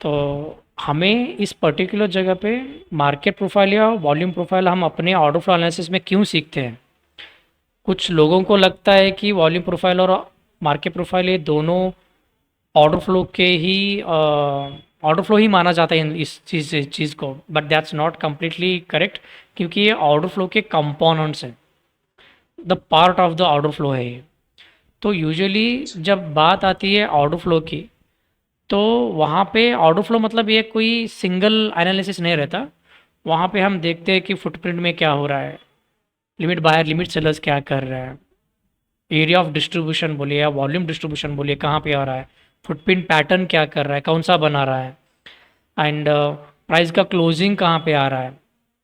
तो हमें इस पर्टिकुलर जगह पे मार्केट प्रोफाइल या वॉल्यूम प्रोफाइल हम अपने ऑर्डर फ्लो एनालिसिस में क्यों सीखते हैं। कुछ लोगों को लगता है कि वॉल्यूम प्रोफाइल और मार्केट प्रोफाइल ये दोनों ऑर्डर फ्लो के ही ऑर्डर फ्लो ही माना जाता है इस चीज़ को, but that's not completely correct, क्योंकि ये ऑर्डर फ्लो के कंपोनेंट्स हैं, the part of the order flow है ये। तो यूजुअली जब बात आती है ऑर्डर फ्लो की, तो वहाँ पे ऑर्डर फ्लो मतलब ये कोई सिंगल एनालिसिस नहीं रहता। वहाँ पे हम देखते हैं कि फुटप्रिंट में क्या हो रहा है, लिमिट बायर लिमिट सेलर्स क्या कर रहे हैं, एरिया ऑफ डिस्ट्रीब्यूशन बोलिए या वॉल्यूम डिस्ट्रीब्यूशन बोलिए कहाँ पे आ रहा है, फुटप्रिंट पैटर्न क्या कर रहा है, कौन सा बना रहा है, एंड प्राइस का क्लोजिंग कहाँ पे आ रहा है,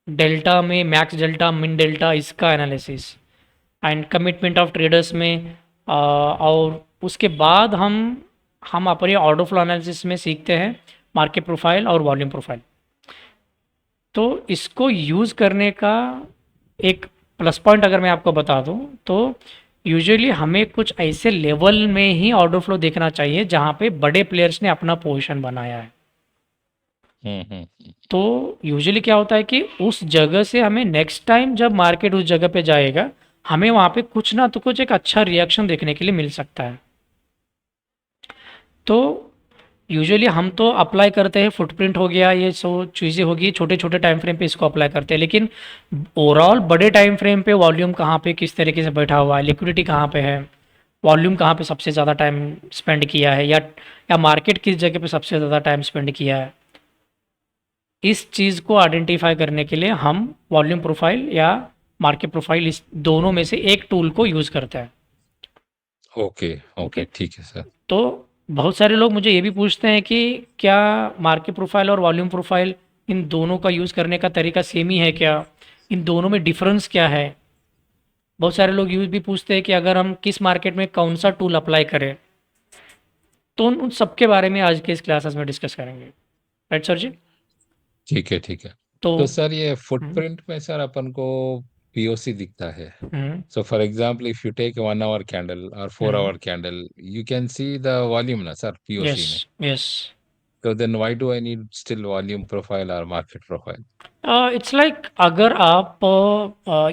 डेल्टा में मैक्स डेल्टा मिन डेल्टा इसका analysis, and commitment of traders में और उसके बाद हम अपने ऑर्डर फ्लो एनालिसिस में सीखते हैं मार्केट प्रोफाइल और वॉल्यूम प्रोफाइल। तो इसको यूज़ करने का एक प्लस पॉइंट अगर मैं आपको बता दूं, तो यूजुअली हमें कुछ ऐसे लेवल में ही ऑर्डर फ्लो देखना चाहिए जहां पे बड़े प्लेयर्स ने अपना पोजीशन बनाया है। हम्म। तो यूजुअली क्या होता है कि उस जगह से हमें नेक्स्ट टाइम जब मार्केट उस जगह पे जाएगा, हमें वहाँ पे कुछ ना तो कुछ एक अच्छा रिएक्शन देखने के लिए मिल सकता है। तो यूजुअली हम तो अप्लाई करते हैं, फुटप्रिंट हो गया, ये सब चीज़ें होगी, छोटे छोटे टाइम फ्रेम पे इसको अप्लाई करते हैं, लेकिन ओवरऑल बड़े टाइम फ्रेम पे वॉल्यूम कहाँ पे किस तरीके से बैठा हुआ है, लिक्विडिटी कहाँ पे है, वॉल्यूम कहाँ पे सबसे ज़्यादा टाइम स्पेंड किया है, या मार्केट किस जगह पे सबसे ज़्यादा टाइम स्पेंड किया है, इस चीज़ को आइडेंटिफाई करने के लिए हम वॉल्यूम प्रोफाइल या मार्केट प्रोफाइल इस दोनों में से एक टूल को यूज़ करते हैं। Okay okay. ओके, ठीक है सर। तो बहुत सारे लोग मुझे ये भी पूछते हैं कि क्या मार्केट प्रोफाइल और वॉल्यूम प्रोफाइल इन दोनों का यूज़ करने का तरीका सेम ही है क्या, इन दोनों में डिफरेंस क्या है। बहुत सारे लोग यूज़ भी पूछते हैं कि अगर हम किस मार्केट में कौन सा टूल अप्लाई करें। तो उन सब के बारे में आज के इस क्लासेस में डिस्कस करेंगे, राइट सर जी। ठीक है ठीक है। तो तो सर ये हम्म फुटप्रिंट में सर अपन को पीओसी दिखता है। हम्म So for example, if you take a 1 hour candle or four hmm hour candle, you can see the volume na sir yes POC में. Yes. So then why do I need still volume profile or market profile? It's like अगर आप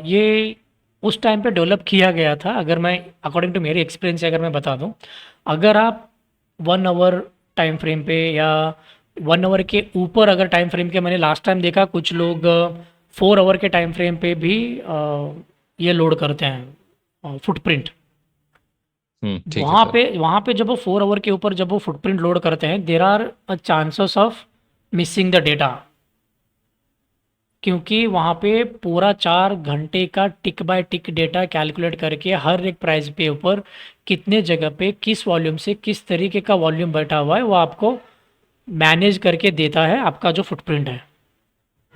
ये उस time पे develop किया गया था, अगर मैं अकॉर्डिंग टू मेरी एक्सपीरियंस से अगर मैं बता दूं, अगर आप 1 आवर टाइम फ्रेम पे या 1 आवर के ऊपर अगर टाइम फ्रेम के, मैंने लास्ट टाइम देखा कुछ लोग 4 आवर के टाइम फ्रेम पे भी ये लोड करते हैं फुटप्रिंट। ठीक है सर। वहाँ पे जब वो 4 आवर के ऊपर जब वो फुटप्रिंट लोड करते हैं, there are a chances of missing the data, क्योंकि वहाँ पे पूरा 4 घंटे का tick by tick data calculate करके हर एक प्राइस पे ऊपर कितने जगह पे किस वॉल्यूम से किस तरीके का वॉल्यूम बैठा हुआ है वो आपको मैनेज करके देता है आपका जो फुटप्रिंट है।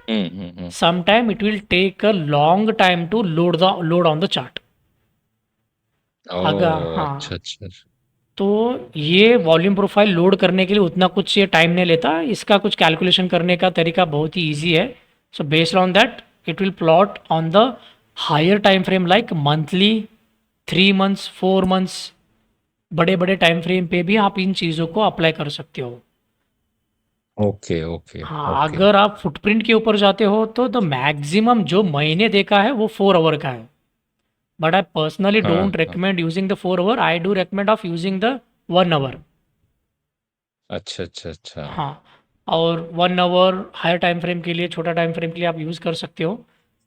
Hmm. Some time it will take a long time to load on the chart. अगर ओह हाँ, अच्छा अच्छा अच्छा। तो ये वॉल्यूम प्रोफाइल लोड करने के लिए उतना कुछ ये टाइम नहीं लेता, इसका कुछ कैलकुलेशन करने का तरीका बहुत ही ईजी है। So based on that it will plot on the higher time frame like monthly, 3 months, 4 months, बड़े बड़े टाइम फ्रेम पे भी आप इन चीज़ों को अप्लाई कर सकते हो। ओके ओके हाँ, ओके। अगर आप फुटप्रिंट के ऊपर जाते हो तो द मैक्सिमम जो मैंने देखा है वो 4 आवर का है, बट आई पर्सनली हाँ डोंट हाँ। Recommend using the 4 hour, I do recommend of using the 1 hour. अच्छा अच्छा अच्छा। हाँ, और 1 आवर हायर टाइम फ्रेम के लिए, छोटा टाइम फ्रेम के लिए आप यूज़ कर सकते हो।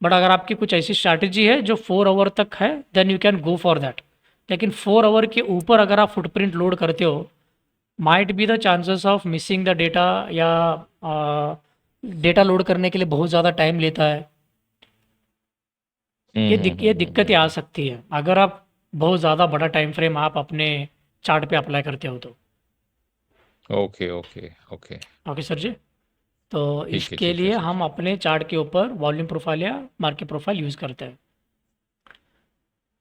बट अगर आपकी कुछ ऐसी स्ट्रैटेजी है जो 4 आवर तक है, then you can go for that. लेकिन 4 आवर के ऊपर अगर आप फुटप्रिंट लोड करते हो, might be the chances of missing the data, या डेटा लोड करने के लिए बहुत ज़्यादा टाइम लेता है। ये दिक्कतें आ हम्म। सकती है अगर आप बहुत ज़्यादा बड़ा टाइम फ्रेम आप अपने चार्ट पे अप्लाई करते हो तो। Okay okay okay. Okay sir जी। तो इसके ठीक है लिए सर। हम अपने चार्ट के ऊपर वॉल्यूम प्रोफाइल या मार्केट प्रोफाइल यूज़ करते हैं।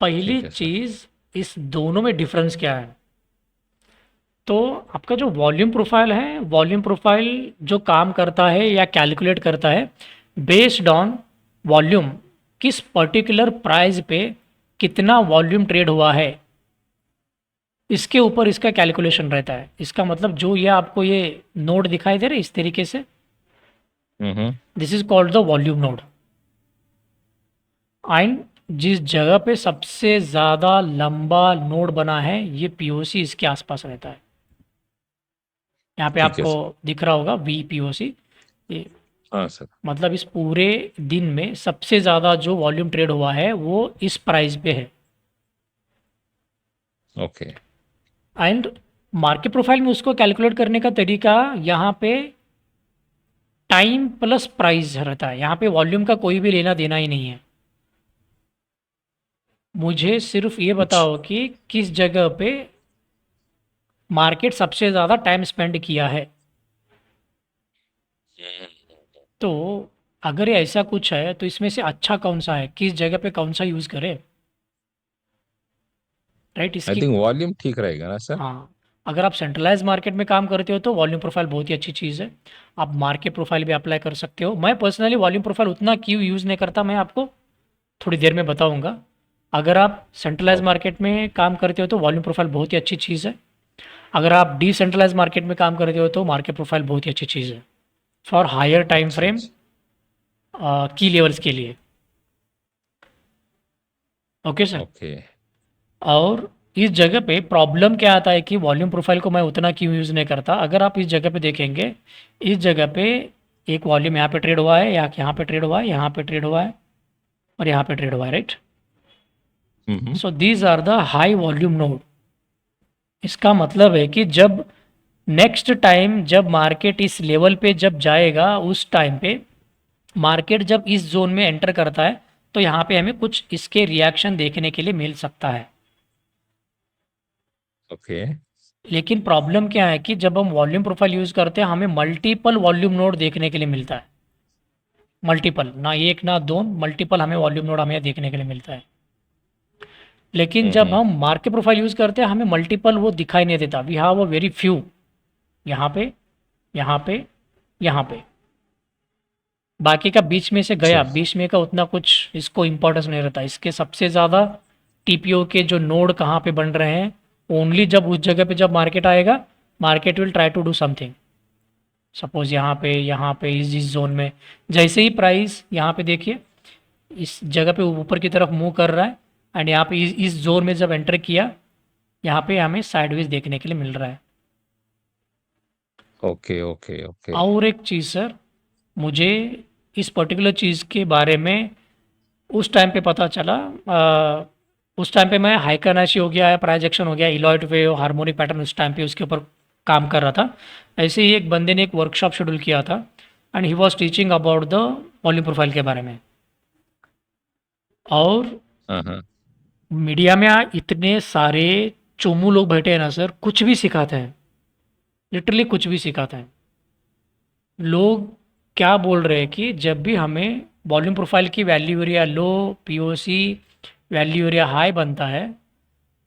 पहली ठीक है सर। चीज़, इस दोनों में डिफरेंस क्या है। तो आपका जो वॉल्यूम प्रोफाइल है, वॉल्यूम प्रोफाइल जो काम करता है या कैलकुलेट करता है बेस्ड ऑन वॉल्यूम, किस पर्टिकुलर प्राइस पे कितना वॉल्यूम ट्रेड हुआ है, इसके ऊपर इसका कैलकुलेशन रहता है। इसका मतलब जो ये आपको ये नोड दिखाई दे रहा है इस तरीके से, hmm. This is called the volume node. And जिस जगह पे सबसे ज़्यादा लंबा नोड बना है ये पीओसी इसके आसपास रहता है। यहाँ पे ठीक है आपको सर। दिख रहा होगा वी पीओसी। ये हाँ सर। मतलब इस पूरे दिन में सबसे ज़्यादा जो वॉल्यूम ट्रेड हुआ है वो इस प्राइस पे है। ओके। एंड मार्केट प्रोफाइल में उसको कैलकुलेट करने का तरीका यहाँ पे टाइम प्लस प्राइस रहता है। यहाँ पे वॉल्यूम का कोई भी लेना देना ही नहीं है। मुझे सिर्फ ये अच्छा। बताओ कि किस जगह पे मार्केट सबसे ज़्यादा टाइम स्पेंड किया है। तो अगर ये ऐसा कुछ है तो इसमें से अच्छा कौन सा है, किस जगह पे कौन सा यूज़ करें, राइट? आई इसकी थिंक वॉल्यूम ठीक रहेगा ना सर? हाँ, अगर आप सेंट्रलाइज मार्केट में काम करते हो तो वॉल्यूम प्रोफाइल बहुत ही अच्छी चीज़ है। आप मार्केट प्रोफाइल भी अप्लाई कर सकते हो। मैं पर्सनली वॉल्यूम प्रोफाइल उतना क्यों यूज़ नहीं करता, मैं आपको थोड़ी देर में बताऊंगा। अगर आप सेंट्रलाइज ओके। मार्केट में काम करते हो तो वॉल्यूम प्रोफाइल बहुत ही अच्छी चीज़ है। अगर आप डिसेंट्रलाइज मार्केट में काम करते हो तो मार्केट प्रोफाइल बहुत ही अच्छी चीज़ है फॉर हायर टाइम अच्छा फ्रेम अच्छा। की लेवल्स के लिए। Okay sir. ओके। और इस जगह पे प्रॉब्लम क्या आता है कि वॉल्यूम प्रोफाइल को मैं उतना क्यों यूज़ नहीं करता। अगर आप इस जगह पे देखेंगे, इस जगह पे एक वॉल्यूम यहाँ पे ट्रेड हुआ है, या यहाँ पे ट्रेड हुआ है, यहाँ पे ट्रेड हुआ है, और यहाँ पे ट्रेड हुआ है, right? Hmm. So these are the high volume node. इसका मतलब है कि जब नेक्स्ट टाइम जब मार्केट इस लेवल पे जब जाएगा उस टाइम पे मार्केट जब इस जोन में एंटर करता है तो यहाँ पे हमें कुछ इसके रिएक्शन देखने के लिए मिल सकता है। ओके। लेकिन प्रॉब्लम क्या है कि जब हम वॉल्यूम प्रोफाइल यूज़ करते हैं हमें मल्टीपल वॉल्यूम नोड देखने के लिए मिलता है। मल्टीपल, ना एक ना दो, मल्टीपल हमें वॉल्यूम नोड हमें देखने के लिए मिलता है। लेकिन जब हम्म। हम मार्केट प्रोफाइल यूज़ करते हैं हमें मल्टीपल वो दिखाई नहीं देता। We have a very few, यहाँ पे, यहाँ पे, यहाँ पे, बाकी का बीच में से अच्छा। गया, बीच में का उतना कुछ इसको इम्पोर्टेंस नहीं रहता। इसके सबसे ज़्यादा टीपीओ के जो नोड कहाँ पे बन रहे हैं, ओनली जब उस जगह पे जब मार्केट आएगा, market will try to do something. Suppose यहाँ पे इस जोन में जैसे ही प्राइस यहाँ पे देखिए इस जगह पे ऊपर की तरफ मूव कर रहा है, एंड यहाँ पे इस जोन में जब एंटर किया, यहाँ पे हमें साइडवेज देखने के लिए मिल रहा है। Okay okay okay. और एक चीज़ सर, मुझे इस पर्टिकुलर चीज़ के बारे में उस टाइम पे पता चला, उस टाइम पे मैं हाइकरनाशी हो गया है, प्राइजेक्शन हो गया, इलॉयड वेव, हार्मोनिक पैटर्न, उस टाइम पे उसके ऊपर काम कर रहा था। ऐसे ही एक बंदे ने एक वर्कशॉप शेड्यूल किया था and he was teaching about the volume profile के बारे में। और हाँ हाँ। मीडिया में इतने सारे चोमू लोग बैठे हैं ना सर, कुछ भी सिखाते हैं, लिटरली कुछ भी सिखाते हैं। लोग क्या बोल रहे हैं कि जब भी हमें वॉल्यूम प्रोफाइल की वैल्यू एरिया लो, पीओसी वैल्यू एरिया हाई बनता है,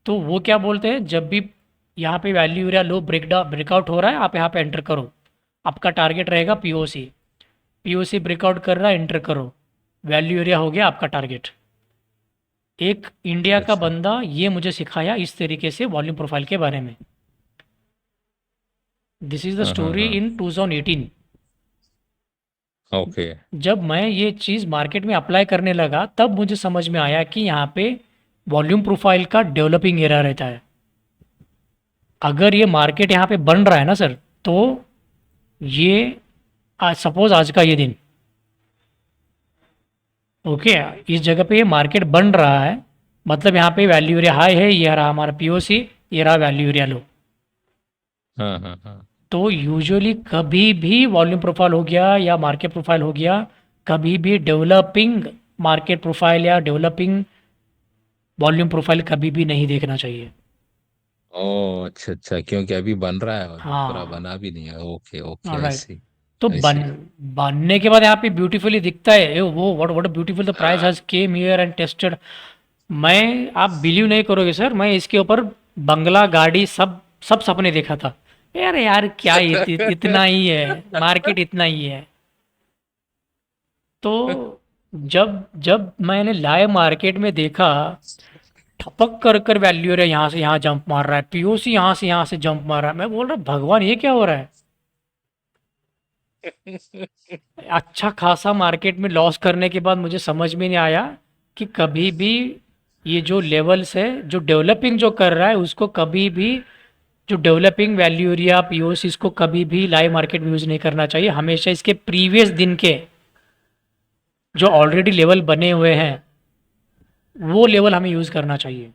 तो वो क्या बोलते हैं, जब भी यहाँ पे वैल्यू एरिया लो ब्रेकआउट हो रहा है आप यहाँ पे एंटर करो। आपका टारगेट रहेगा पीओसी, पीओसी ब्रेकआउट कर रहा है, एंटर करो, वैल्यू एरिया हो गया आपका टारगेट। एक इंडिया का अच्छा। बंदा ये मुझे सिखाया इस तरीके से वॉल्यूम प्रोफाइल के बारे में। दिस इज़ द हाँ हाँ स्टोरी हाँ। इन 2018। ओके। जब मैं ये चीज़ मार्केट में अप्लाई करने लगा तब मुझे समझ में आया कि यहाँ पे वॉल्यूम प्रोफाइल का डेवलपिंग एरिया रहता है। अगर ये मार्केट यहाँ पे बन रहा है ना सर, तो ये आज सपोज आज का ये दिन, ओके, इस जगह पे ये मार्केट बन रहा है, मतलब यहाँ पे वैल्यू एरिया हाई है, ये रहा हमारा पीओसी, ये रहा वैल्यू एरिया लो। हाँ हाँ हाँ। तो यूजुअली कभी भी वॉल्यूम प्रोफाइल हो गया या मार्केट प्रोफाइल हो गया, कभी भी डेवलपिंग मार्केट प्रोफाइल या डेवलपिंग वॉल्यूम प्रोफाइल कभी भी नहीं देखना चाहिए। ओ अच्छा अच्छा, क्योंकि अभी बन रहा है और पूरा हाँ, बना भी नहीं है। Okay okay, right. ऐसी। तो ऐसी। बनने के बाद यहाँ पे ब्यूटीफुली दिखता है, वो what beautiful the price has came here and tested. मैं, आप बिलीव नहीं करोगे सर, मैं इसके ऊपर बंगला, गाड़ी, सब सब सपने देखा था। यार यार क्या इतना ही है, मार्केट इतना ही है। तो जब जब मैंने लाइव मार्केट में देखा ठपक कर कर वैल्यू है, यहाँ से यहाँ जंप मार रहा है, पीओसी यहाँ से जंप मार रहा है। मैं बोल रहा भगवान ये क्या हो रहा है। अच्छा खासा मार्केट में लॉस करने के बाद मुझे समझ में नहीं आया कि कभी भी ये जो लेवल्स है, जो डेवलपिंग जो कर रहा है उसको कभी भी, जो डेवलपिंग वैल्यू एरिया पीओसी इसको कभी भी लाइव मार्केट में यूज़ नहीं करना चाहिए। हमेशा इसके प्रीवियस दिन के जो ऑलरेडी लेवल बने हुए हैं वो लेवल हमें यूज़ करना चाहिए।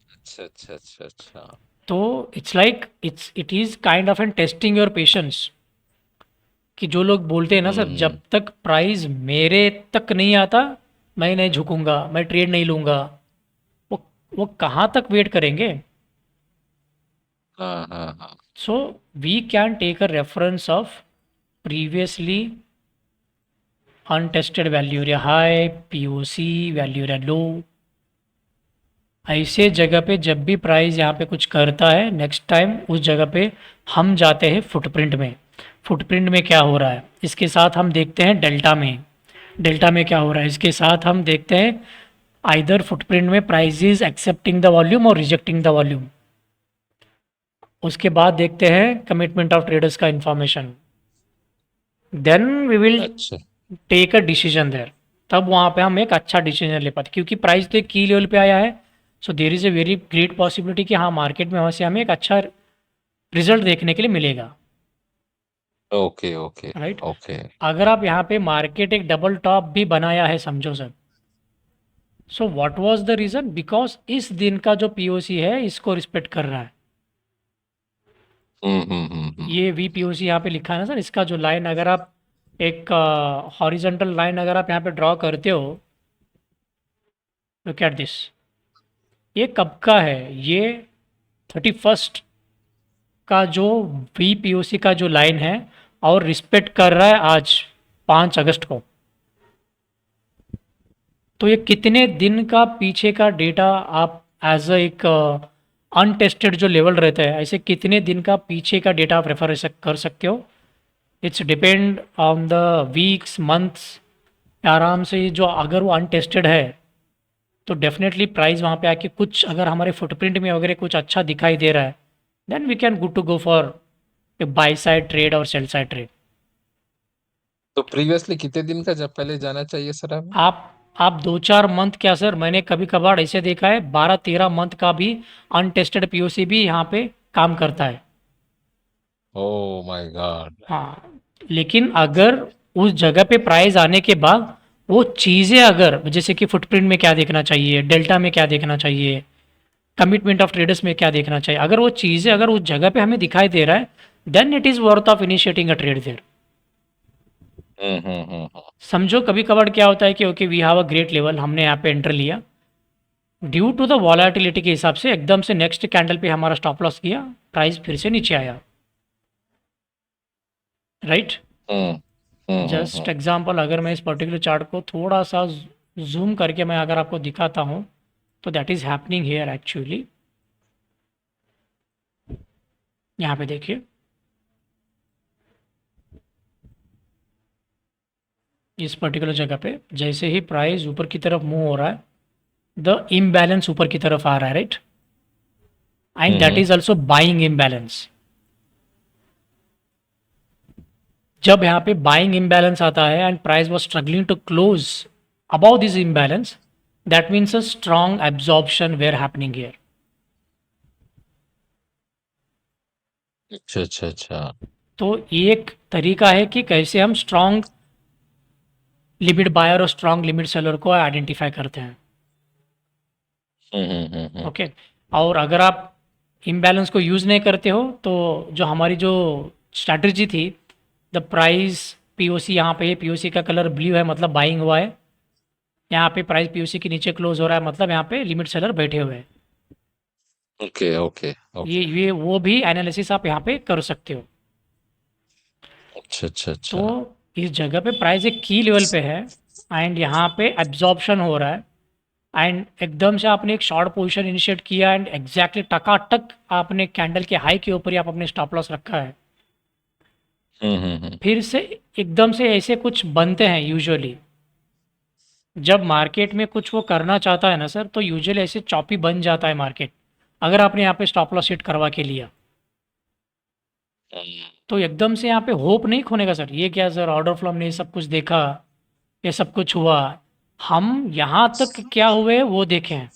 अच्छा अच्छा अच्छा अच्छा। तो it's like it is kind of an testing your patience, कि जो लोग बोलते हैं ना सर, हम्म। जब तक प्राइस मेरे तक नहीं आता मैं नहीं झुकूंगा, मैं ट्रेड नहीं लूंगा, वो वो कहाँ तक वेट करेंगे। हाँ हाँ हाँ। So we can take a reference of previously untested value area high, POC value area low. ऐसे जगह पे जब भी प्राइस यहाँ पे कुछ करता है, नेक्स्ट टाइम उस जगह पे हम जाते हैं फुटप्रिंट में। फुटप्रिंट में क्या हो रहा है इसके साथ हम देखते हैं डेल्टा में। डेल्टा में क्या हो रहा है इसके साथ हम देखते हैं, आइदर फुटप्रिंट में price is excepting the volume और रिजेक्टिंग द वॉल्यूम। उसके बाद देखते हैं कमिटमेंट ऑफ ट्रेडर्स का इंफॉर्मेशन। देन वी विल अच्छा। Take a decision there. तब वहाँ पे हम एक अच्छा डिसीजन ले पाते, क्योंकि प्राइस तो एक की लेवल पे आया है। So there is a very great possibility कि हाँ मार्केट में वहाँ से हमें एक अच्छा रिजल्ट देखने के लिए मिलेगा। Okay okay right. ओके। अगर आप यहाँ पे मार्केट एक डबल टॉप भी बनाया है समझो sir, so what was the reason, because इस दिन का जो पीओसी है इसको रिस्पेक्ट कर रहा है। हम्म। ये वी पीओसी यहाँ पे लिखा है ना सर, इसका जो लाइन अगर आप एक हॉरिजॉन्टल लाइन अगर आप यहाँ पे ड्रॉ करते हो, लुक एट दिस, ये कब का है, ये 31st का जो वी पीओसी का जो लाइन है, और रिस्पेक्ट कर रहा है आज 5 अगस्त को। तो ये कितने दिन का पीछे का डेटा आप एज अ एक अनटेस्टेड जो लेवल रहता है, ऐसे कितने दिन का पीछे का डेटा आप रेफर कर सकते हो। It's depend on the weeks months. आराम से जो अगर वो अनटेस्टेड है तो डेफिनेटली प्राइस वहाँ पे आके कुछ अगर हमारे फुटप्रिंट में वगैरह कुछ अच्छा दिखाई दे रहा है, then we can good to go for a buy side trade और सेल साइड ट्रेड। तो प्रीवियसली कितने दिन का जब पहले जाना चाहिए सर हमें? आप 2-4 मंथ क्या सर, मैंने कभी कभार ऐसे देखा है 12-13 मंथ का भी अनटेस्टेड पीओसी भी यहाँ पे काम करता है। Oh my God. हाँ, लेकिन अगर उस जगह पे प्राइस आने के बाद वो चीज़ें, अगर जैसे कि फुटप्रिंट में क्या देखना चाहिए, डेल्टा में क्या देखना चाहिए, कमिटमेंट ऑफ ट्रेडर्स में क्या देखना चाहिए, अगर वो चीज़ें अगर उस जगह पे हमें दिखाई दे रहा है, then it is worth of initiating a trade there. Hmm. समझो कभी कभार क्या होता है कि okay we have a great level, हमने यहाँ पे एंटर लिया, ड्यू टू द वॉलेटिलिटी के हिसाब से एकदम से नेक्स्ट कैंडल पे हमारा स्टॉप लॉस किया, प्राइस फिर से नीचे आया। राइट। हम्म जस्ट हम्म। एग्जांपल, अगर मैं इस पर्टिकुलर चार्ट को थोड़ा सा जूम करके मैं अगर आपको दिखाता हूँ, तो that is happening here actually. यहाँ पे देखिए, इस पर्टिकुलर जगह पे जैसे ही प्राइस ऊपर की तरफ मूव हो रहा है, द इम्बैलेंस ऊपर की तरफ आ रहा है। Right. And that hmm. Is also buying imbalance. जब यहाँ पे बाइंग इम्बैलेंस आता है and price was struggling to close above this imbalance, that means a strong absorption were happening here. अच्छा अच्छा अच्छा। तो एक तरीका है कि कैसे हम स्ट्रॉन्ग लिमिट बायर और स्ट्रॉन्ग लिमिट सेलर को आइडेंटिफाई करते हैं। हम्म। ओके। और अगर आप इम्बैलेंस को यूज़ नहीं करते हो, तो जो हमारी जो स्ट्रैटेजी थी, द प्राइस पीओसी यहाँ पे है, पीओसी का कलर ब्लू है मतलब बाइंग हुआ है, यहाँ पे प्राइस पीओसी के नीचे क्लोज हो रहा है मतलब यहाँ पे लिमिट सेलर बैठे हुए हैं। ओके ओके ये ओके। ये वो भी एनालिसिस आप यहाँ पे कर सकते हो। अच्छा अच्छा तो अच्छा। इस जगह पे प्राइस एक की लेवल पे है एंड यहाँ पे एब्जॉर्प्शन हो रहा है, एंड एकदम से आपने एक शॉर्ट पोजीशन इनिशिएट किया एंड एग्जैक्टली टकाटक आपने कैंडल के हाई के ऊपर ही आप अपने स्टॉप लॉस रखा है। हम्म। फिर से एकदम से ऐसे कुछ बनते हैं यूजुअली, जब मार्केट में कुछ वो करना चाहता है ना सर, तो यूजुअली ऐसे चॉपी बन जाता है मार्केट, अगर आपने यहाँ पे स्टॉप लॉस हिट करवा के लिया। हम्म, तो एकदम से यहाँ पे होप नहीं खोने का सर, ये क्या सर ऑर्डर फ्लो हमने ये सब कुछ देखा, ये सब कुछ हुआ, हम यहाँ तक क्या हुए वो देखे हैं,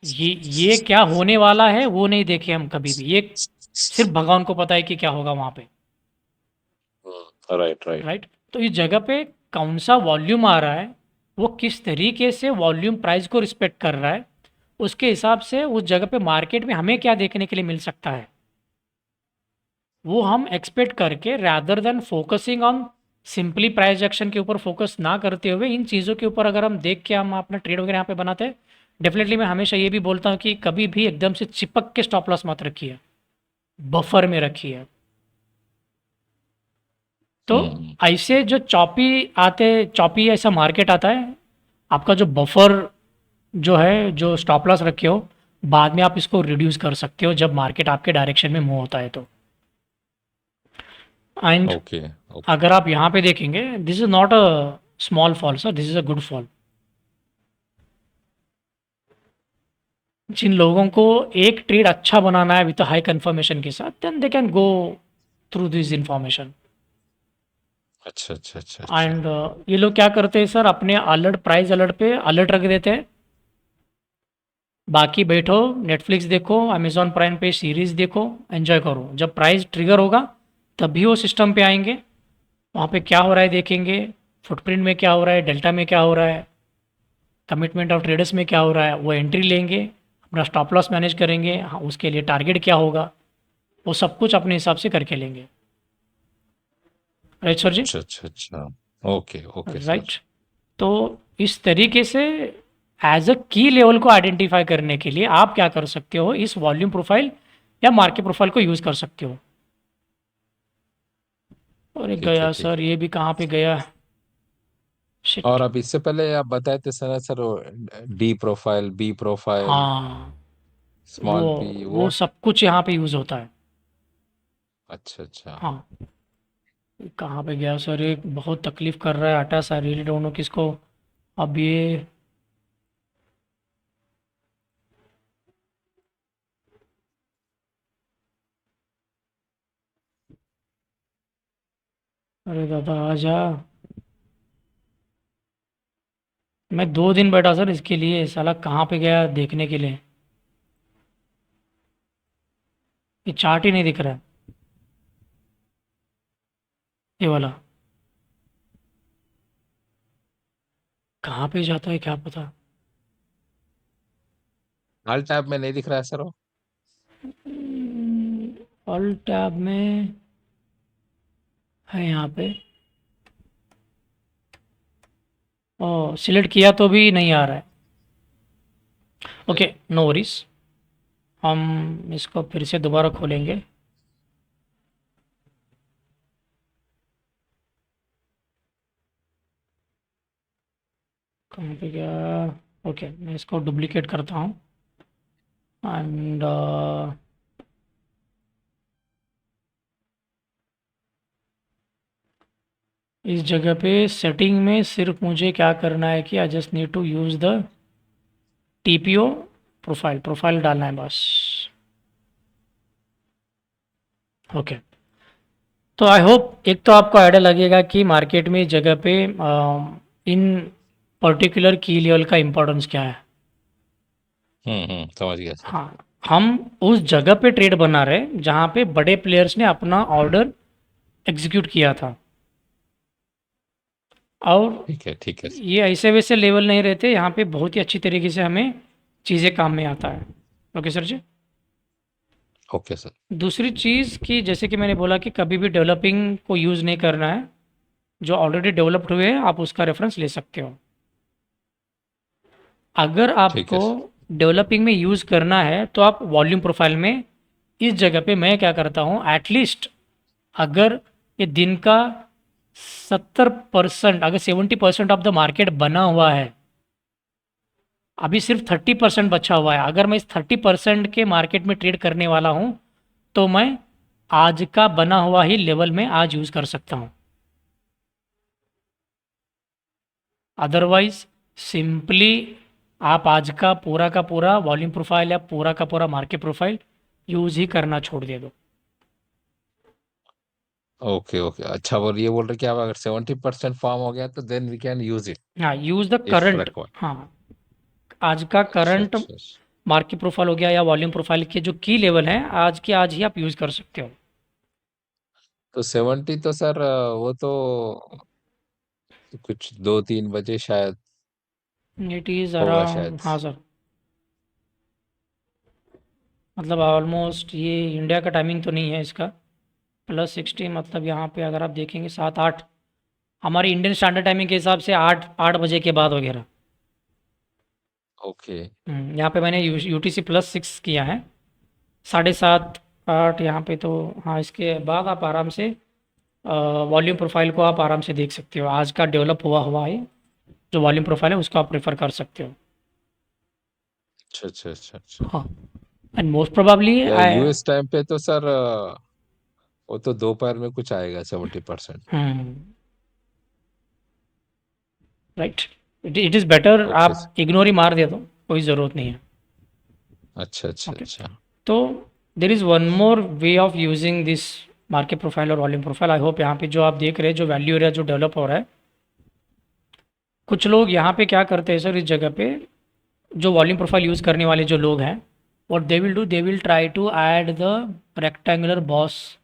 ये क्या होने वाला है वो नहीं देखे हम कभी भी, ये सिर्फ भगवान को पता है कि क्या होगा वहाँ पे, राइट राइट। राइट। तो इस जगह पे कौन सा वॉल्यूम आ रहा है, वो किस तरीके से वॉल्यूम प्राइस को रिस्पेक्ट कर रहा है, उसके हिसाब से उस जगह पे मार्केट में हमें क्या देखने के लिए मिल सकता है, वो हम एक्सपेक्ट करके rather than focusing on simply price action के ऊपर फोकस ना करते हुए इन चीज़ों के ऊपर अगर हम देख के हम अपना ट्रेड वगैरह यहाँ पे बनाते हैं, डेफिनेटली मैं हमेशा ये भी बोलता हूँ कि कभी भी एकदम से चिपक के स्टॉप लॉस मत रखिए, बफर में रखिए। तो हम्म, ऐसे जो चॉपी ऐसा मार्केट आता है, आपका जो बफर जो है, जो स्टॉप लॉस रखे हो, बाद में आप इसको रिड्यूस कर सकते हो जब मार्केट आपके डायरेक्शन में मूव होता है तो। एंड ओके अगर आप यहाँ पे देखेंगे, this is not a small fall sir, this is a good fall. जिन लोगों को एक ट्रेड अच्छा बनाना है विद हाई कंफर्मेशन के साथ, then they can go through this information. अच्छा अच्छा अच्छा अच्छा। एंड ये लोग क्या करते हैं सर, अपने अलर्ट प्राइस अलर्ट पे अलर्ट रख देते हैं, बाकी बैठो नेटफ्लिक्स देखो, अमेजॉन प्राइम पे सीरीज़ देखो, एंजॉय करो, जब प्राइस ट्रिगर होगा तभी वो सिस्टम पे आएंगे, वहाँ पे क्या हो रहा है देखेंगे, फुटप्रिंट में क्या हो रहा है, डेल्टा में क्या हो रहा है, कमिटमेंट ऑफ ट्रेडर्स में क्या हो रहा है, वो एंट्री लेंगे, अपना स्टॉप लॉस मैनेज करेंगे, हाँ उसके लिए टारगेट क्या होगा, वो सब कुछ अपने हिसाब से करके लेंगे। राइट सर जी। अच्छा अच्छा अच्छा। Okay okay right. सर। तो इस तरीके से एज अ की लेवल को आइडेंटिफाई करने के लिए आप क्या कर सकते हो, इस वॉल्यूम प्रोफाइल या मार्केट प्रोफाइल को यूज़ कर सकते हो। और एक ठीक है गया ठीक सर, है। ये भी कहाँ पे गया, शिट। और अब इससे पहले आप बताए थे सर वो डी प्रोफाइल, बी प्रोफाइल, हाँ, वो स्मॉल पी वो वो। सब कुछ यहाँ पे यूज़ होता है। अच्छा अच्छा। हाँ, कहाँ पे गया सर, एक बहुत तकलीफ कर रहा है आटा सा, रियली डोंट नो किसको। अब ये, अरे दादा आ जा, मैं 2 दिन बैठा सर इसके लिए, साला कहाँ पे गया देखने के लिए, ये चार्ट ही नहीं दिख रहा है, ये वाला कहाँ पे जाता है क्या पता। हाल टैब में नहीं दिख रहा है सर वो। ऑल टैब में है यहाँ पे, ओ सिलेक्ट किया तो भी नहीं आ रहा है। ओके, नो वरीज, हम इसको फिर से दोबारा खोलेंगे। कहाँ पे गया, ओके मैं इसको डुप्लीकेट करता हूँ एंड इस जगह पे सेटिंग में सिर्फ मुझे क्या करना है कि I just need to use the TPO profile डालना है बस। ओके, तो आई होप एक तो आपको आइडिया लगेगा कि मार्केट में इस जगह पे इन पर्टिकुलर की लेवल का इम्पोर्टेंस क्या है। समझ गया सर। हाँ, हम उस जगह पे ट्रेड बना रहे हैं जहाँ पे बड़े प्लेयर्स ने अपना ऑर्डर एग्जीक्यूट किया था, और ठीक है सर। ये ऐसे वैसे लेवल नहीं रहते, यहाँ पे बहुत ही अच्छी तरीके से हमें चीज़ें काम में आता है। ओके सर जी। Okay sir. दूसरी चीज़ कि जैसे कि मैंने बोला कि कभी भी डेवलपिंग को यूज़ नहीं करना है, जो ऑलरेडी डेवलप्ड हुए हैं आप उसका रेफरेंस ले सकते हो। अगर ठीक आपको है सर। डेवलपिंग में यूज़ करना है तो आप वॉल्यूम प्रोफाइल में इस जगह पे मैं क्या करता हूँ, एटलीस्ट अगर ये दिन का 70%, अगर 70% ऑफ द मार्केट बना हुआ है, अभी सिर्फ 30% बचा हुआ है, अगर मैं इस 30% के मार्केट में ट्रेड करने वाला हूँ, तो मैं आज का बना हुआ ही लेवल में आज यूज़ कर सकता हूँ। अदरवाइज सिंपली आप आज का पूरा वॉल्यूम प्रोफाइल या पूरा का पूरा मार्केट प्रोफाइल यूज़ ही करना छोड़ दे दो। ओके ओके, अच्छा वो ये बोल रहे कि आप अगर 70% फॉर्म हो गया तो then we can use it हाँ, use the if current. Required. हाँ, आज का अच्छा करंट अच्छा अच्छा। मार्केट प्रोफाइल हो गया या वॉल्यूम प्रोफाइल के जो की लेवल हैं, आज के आज ही आप यूज़ कर सकते हो। तो 70 तो सर वो तो कुछ 2-3 बजे शायद इट इज़ होगा शायद। अराउंड, हाँ सर, मतलब ऑलमोस्ट ये इंडिया का टाइमिंग तो नहीं है इसका। +60 मतलब यहाँ पे अगर आप देखेंगे 7-8, हमारी इंडियन स्टैंडर्ड टाइमिंग के हिसाब से 8 बजे के बाद वगैरह। ओके यहाँ पे मैंने UTC +6 किया है, 7:30 8 यहाँ पे तो। हाँ, इसके बाद आप आराम से वॉल्यूम प्रोफाइल को आप आराम से देख सकते हो। आज का डेवलप हुआ हुआ है जो वॉल्यूम प्रोफाइल है उसको आप प्रेफर कर सकते हो। अच्छा अच्छा अच्छा अच्छा। हाँ, एंड मोस्ट प्रोबेबली या आई। यूएस टाइम पे तो सर वो तो दोपहर में कुछ आएगा 70%। Right, it is better okay आप इग्नोर ही मार दे दो, कोई ज़रूरत नहीं है। अच्छा अच्छा ओके, अच्छा। तो there is one more way of using this market profile और वॉल्यूम प्रोफाइल। आई होप यहाँ पे जो आप देख रहे हैं जो वैल्यू एरिया जो डेवलप हो रहा है, कुछ लोग यहाँ पे क्या करते हैं सर, इस जगह पे जो वॉल्यूम प्रोफाइल यूज़ करने वाले जो लोग हैं, what they will do, they will try to add the rectangular box,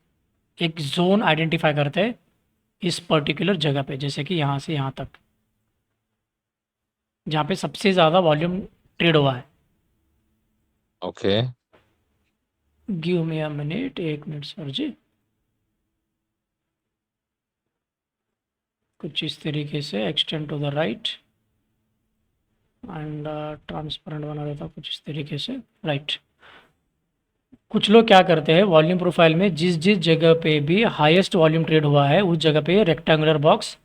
एक जोन आइडेंटिफाई करते हैं इस पर्टिकुलर जगह पे, जैसे कि यहाँ से यहाँ तक, जहाँ पे सबसे ज़्यादा वॉल्यूम ट्रेड हुआ है। Okay give me a minute, 1 minute sir जी। कुछ इस तरीके से extend to the right end transparent बना देता कुछ इस तरीके से, राइट। कुछ लोग क्या करते हैं वॉल्यूम प्रोफाइल में, जिस जिस जगह पे भी हाईएस्ट वॉल्यूम ट्रेड हुआ है उस जगह पे रेक्टेंगुलर बॉक्स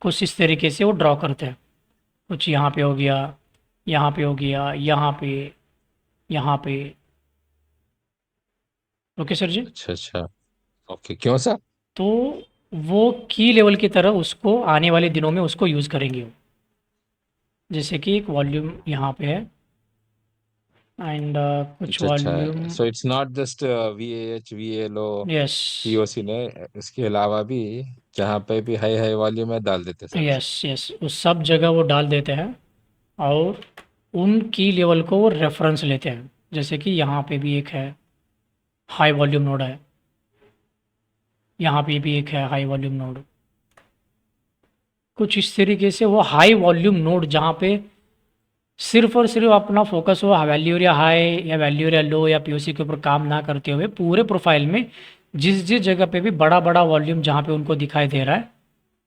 कुछ इस तरीके से वो ड्रॉ करते हैं। कुछ यहाँ पे हो गया, यहाँ पे हो गया, यहाँ पे, यहाँ पे। ओके सर जी। अच्छा अच्छा। ओके क्यों सर? तो वो की लेवल की तरह उसको आने वाले दिनों में उसको यूज़ करेंगे वो। जैसे कि एक वॉल्यूम यहाँ पे है एंड कुछ अच्छा अच्छा, volume. So it's not just VAH VLO yes, POC ने, इसके अलावा भी जहाँ पे भी हाई हाई वॉल्यूम है डाल देते सर यस, उसमें। यस, उस सब जगह वो डाल देते हैं और उन की लेवल को वो रेफरेंस लेते हैं। जैसे कि यहाँ पे भी एक है हाई वॉल्यूम नोड है, यहाँ पे भी एक है हाई वॉल्यूम नोड। कुछ इस तरीके से वो हाई वॉल्यूम नोड जहाँ पे सिर्फ और सिर्फ अपना फोकस हो वैल्यू एरिया हाई या वैल्यू एरिया लो या POC के ऊपर काम ना करते हुए, पूरे प्रोफाइल में जिस जिस जगह पे भी बड़ा बड़ा वॉल्यूम जहाँ पे उनको दिखाई दे रहा है,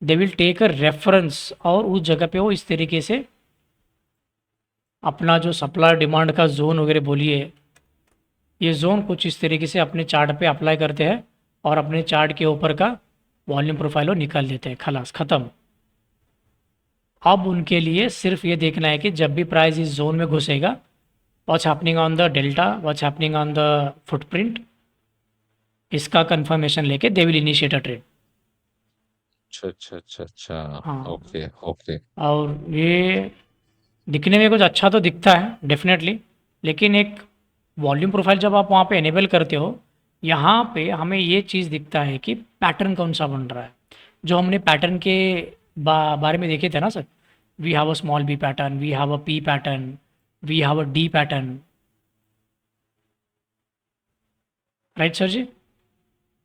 they will take a reference और उस जगह पे वो इस तरीके से अपना जो सप्लाई डिमांड का जोन वगैरह बोलिए, ये जोन कुछ इस तरीके से अपने चार्ट पे अप्लाई करते हैं और अपने चार्ट के ऊपर का वॉल्यूम प्रोफाइल वो निकाल देते हैं, खलास ख़त्म। अब उनके लिए सिर्फ ये देखना है कि जब भी प्राइस इस जोन में घुसेगा, what's happening on the delta, what's happening on the footprint, इसका कंफर्मेशन लेके they will initiate a trade. अच्छा अच्छा अच्छा अच्छा। हाँ, ओके ओके। और ये दिखने में कुछ अच्छा तो दिखता है डेफिनेटली, लेकिन एक वॉल्यूम प्रोफाइल जब आप वहाँ पे एनेबल करते हो, यहाँ पे हमें ये चीज़ दिखता है कि पैटर्न कौन सा बन रहा है। जो हमने पैटर्न के बारे में देखे थे ना sir, we have a small B pattern, we have a P pattern, we have a D pattern, right sir ji.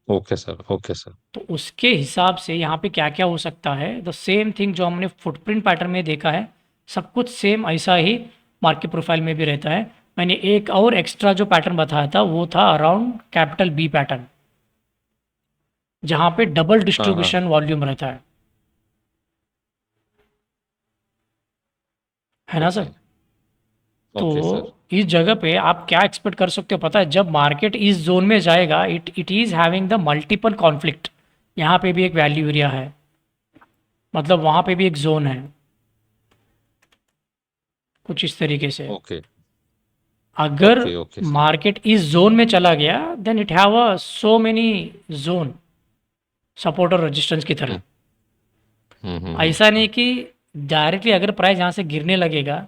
Okay sir okay sir. तो उसके हिसाब से यहाँ पे क्या क्या हो सकता है, द सेम थिंग जो हमने फुटप्रिंट पैटर्न में देखा है, सब कुछ सेम ऐसा ही मार्केट प्रोफाइल में भी रहता है। मैंने एक और एक्स्ट्रा जो पैटर्न बताया था वो था अराउंड कैपिटल बी पैटर्न, जहाँ पे डबल हाँ हाँ। डिस्ट्रीब्यूशन वॉल्यूम रहता है ना सर। ओके तो ओके सर। इस जगह पे आप क्या एक्सपेक्ट कर सकते हो पता है, जब मार्केट इस जोन में जाएगा, it is having the multiple conflict. यहाँ पे भी एक वैल्यू एरिया है, मतलब वहाँ पे भी एक जोन है, कुछ इस तरीके से। ओके अगर ओके ओके सर। मार्केट इस जोन में चला गया, then it have a so many zone, support और रेजिस्टेंस की तरह। हम्म हम्म हम्म हम्म, ऐसा नहीं हम्म, कि डायरेक्टली अगर प्राइस यहाँ से गिरने लगेगा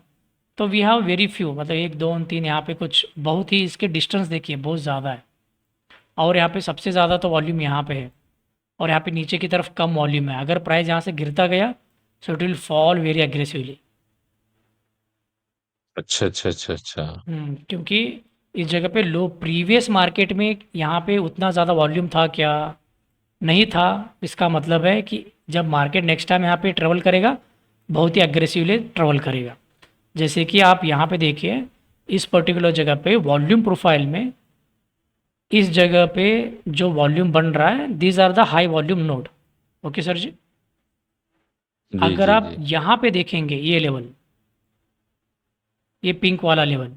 तो वी हैव वेरी फ्यू, मतलब एक दो तीन, यहाँ पे कुछ बहुत ही इसके डिस्टेंस देखिए बहुत ज़्यादा है, और यहाँ पे सबसे ज़्यादा तो वॉल्यूम यहाँ पे है, और यहाँ पे नीचे की तरफ कम वॉल्यूम है। अगर प्राइस यहाँ से गिरता गया so it will fall very aggressively. अच्छा अच्छा अच्छा अच्छा। क्योंकि इस जगह पे लो, प्रीवियस मार्केट में यहाँ पे उतना ज़्यादा वॉल्यूम था क्या? नहीं था। इसका मतलब है कि जब मार्केट नेक्स्ट टाइम यहाँ पे ट्रेवल करेगा बहुत ही एग्रेसिवली ट्रेवल करेगा। जैसे कि आप यहाँ पे देखिए इस पर्टिकुलर जगह पे वॉल्यूम प्रोफाइल में, इस जगह पे जो वॉल्यूम बन रहा है these are the high volume node. Okay sir जी। जी अगर जी आप जी। यहाँ पे देखेंगे ये लेवल, ये पिंक वाला level,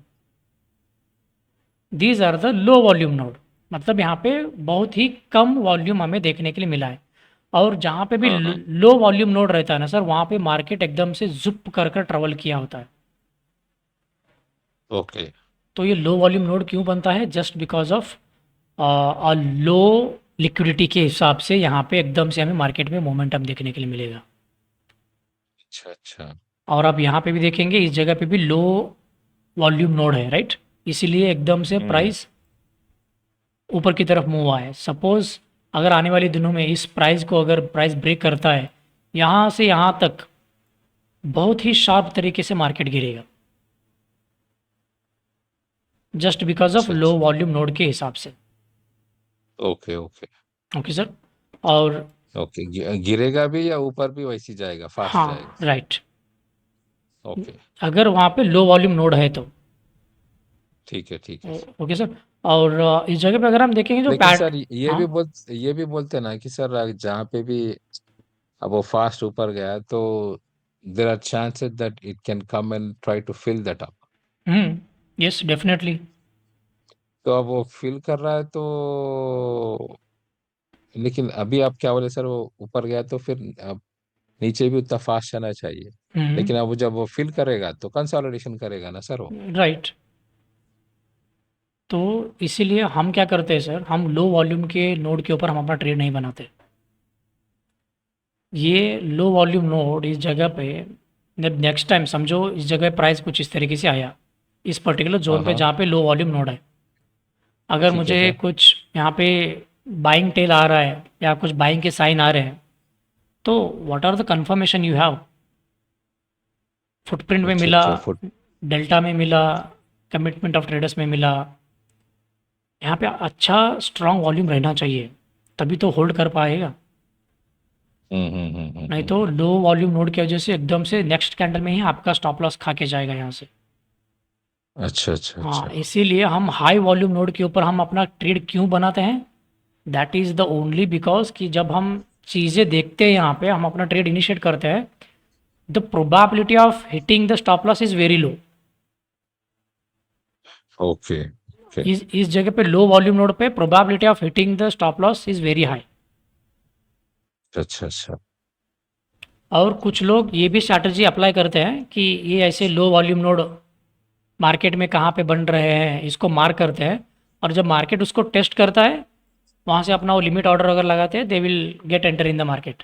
these are the low volume node, मतलब यहाँ पे बहुत ही कम वॉल्यूम हमें देखने के लिए मिला है। और जहाँ पे भी हाँ। लो वॉल्यूम नोड रहता है ना सर, वहाँ पे मार्केट एकदम से जुप कर कर ट्रेवल किया होता है। ओके। तो ये लो वॉल्यूम नोड क्यों बनता है? Just because of a low liquidity के हिसाब से यहाँ पे एकदम से हमें मार्केट में मोमेंटम देखने के लिए मिलेगा। अच्छा अच्छा। और आप यहाँ पे भी देखेंगे इस जगह पे भी लो वॉल्यूम नोड है, राइट? इसीलिए एकदम से हम्म। प्राइस ऊपर की तरफ मूव आया है। सपोज़ अगर आने वाले दिनों में इस प्राइस को अगर प्राइस ब्रेक करता है यहाँ से यहाँ तक, बहुत ही शार्प तरीके से मार्केट गिरेगा, जस्ट बिकॉज ऑफ अच्छा लो अच्छा। वॉल्यूम नोड के हिसाब से। Okay okay. Okay sir. और ओके, गिरेगा भी या ऊपर भी वैसी जाएगा, फास्ट हाँ, जाएगा? राइट। ओके। अगर वहाँ पे लो वॉल्यूम नोड है तो ठीक है ठीक है। Okay sir. और इस जगह पे अगर हम देखेंगे जो लेकिन पैट। सर ये हाँ। भी ये भी बोलते ना कि सर जहाँ पे भी अब वो फास्ट ऊपर गया तो there are chances that it can come and try to fill that up. Yes definitely. तो अब वो फिल कर रहा है तो, लेकिन अभी आप क्या बोले सर, वो ऊपर गया तो फिर अब नीचे भी उतना फास्ट जाना चाहिए। लेकिन अब जब वो फिल करेगा तो कंसोलिडेशन करेगा ना सर वो। राइट। तो इसीलिए हम क्या करते हैं सर, हम लो वॉल्यूम के नोड के ऊपर हम अपना ट्रेड नहीं बनाते। ये लो वॉल्यूम नोड इस जगह पे, जब नेक्स्ट टाइम समझो इस जगह प्राइस कुछ इस तरीके से आया इस पर्टिकुलर हाँ जोन पे हाँ। जहाँ पे लो वॉल्यूम नोड है, अगर ठीक है मुझे सर। कुछ यहाँ पे बाइंग टेल आ रहा है या कुछ बाइंग के साइन आ रहे हैं, तो what are the confirmation you have? Footprint में अच्छा मिला, अच्छा डेल्टा में मिला, कमिटमेंट ऑफ ट्रेडर्स में मिला। यहाँ पे अच्छा स्ट्रांग वॉल्यूम रहना चाहिए, तभी तो होल्ड कर पाएगा। नहीं तो लो वॉल्यूम नोड की वजह से एकदम से नेक्स्ट कैंडल में ही आपका स्टॉप लॉस खा के जाएगा यहाँ से। अच्छा अच्छा हाँ, अच्छा। इसीलिए हम हाई वॉल्यूम नोड के ऊपर हम अपना ट्रेड क्यों बनाते हैं? That is the only because कि जब हम चीज़ें देखते हैं यहाँ पे हम अपना ट्रेड इनिशिएट करते हैं, the probability of hitting the stop loss is very low. Okay okay. इस जगह पे लो वॉल्यूम नोड पे probability of hitting the stop loss is very high. अच्छा अच्छा। और कुछ लोग ये भी स्ट्रैटेजी अप्लाई करते हैं कि ये ऐसे लो वॉल्यूम नोड मार्केट में कहाँ पे बन रहे हैं इसको मार्क करते हैं, और जब मार्केट उसको टेस्ट करता है वहाँ से अपना वो लिमिट ऑर्डर अगर लगाते हैं they will get enter in the market.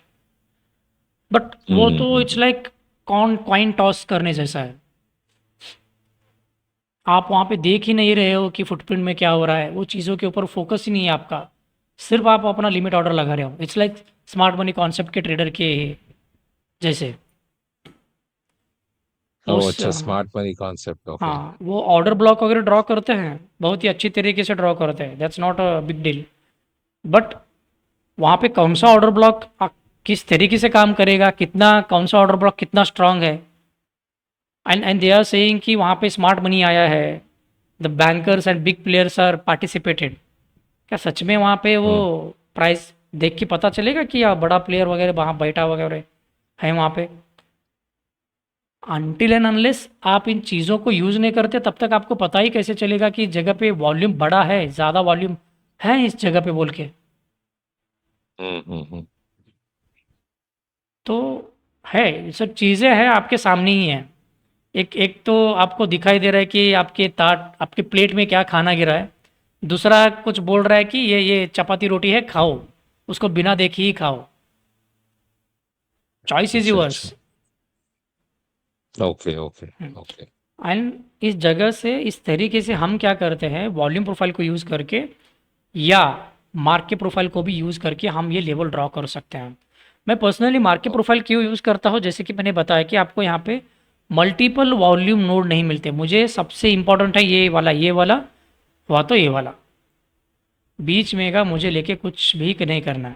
But वो तो it's hmm. Like coin toss करने जैसा है। आप वहाँ पे देख ही नहीं रहे हो कि फुटप्रिंट में क्या हो रहा है, वो चीज़ों के ऊपर फोकस ही नहीं है आपका, सिर्फ आप अपना लिमिट ऑर्डर लगा रहे हो। It's like smart money concept के ट्रेडर के जैसे। ओ उस अच्छा, स्मार्ट मनी कॉन्सेप्ट, ओके। हाँ, वो ऑर्डर ब्लॉक वगैरह ड्रॉ करते हैं, बहुत ही अच्छी तरीके से ड्रॉ करते हैं, that's not a big deal. But वहाँ पे कौन सा ऑर्डर ब्लॉक किस तरीके से काम करेगा, कितना कौन सा ऑर्डर ब्लॉक कितना स्ट्रांग है, एंड दे आर सेइंग कि वहाँ पे स्मार्ट मनी आया है, the bankers and big players are participated. क्या सच में वहाँ पे वो हम्म। प्राइस देख के पता चलेगा कि या बड़ा प्लेयर वगैरह वहाँ बैठा वगैरह है वहाँ पे? अनटिल एंड अनलेस आप इन चीज़ों को यूज़ नहीं करते तब तक आपको पता ही कैसे चलेगा कि इस जगह पे वॉल्यूम बड़ा है, ज़्यादा वॉल्यूम है इस जगह पे बोल के। हम्म। तो है, ये सब चीज़ें हैं आपके सामने ही हैं। एक एक तो आपको दिखाई दे रहा है कि आपके ताट आपके प्लेट में क्या खाना गिरा है, दूसरा कुछ बोल रहा है कि ये चपाती रोटी है खाओ, उसको बिना देखे ही खाओ। चॉइस इज़ अच्छा अच्छा। Yours. Okay, okay, okay. And इस जगह से इस तरीके से हम क्या करते हैं, वॉल्यूम प्रोफाइल को यूज़ करके या मार्केट प्रोफाइल को भी यूज़ करके हम ये लेवल ड्रॉ कर सकते हैं। मैं पर्सनली मार्केट ओ प्रोफाइल क्यों यूज़ करता हूँ, जैसे कि मैंने बताया कि आपको यहाँ पे मल्टीपल वॉल्यूम नोड नहीं मिलते। मुझे सबसे इम्पोर्टेंट है ये वाला हुआ तो ये वाला, बीच में का मुझे लेके कुछ भी नहीं करना है।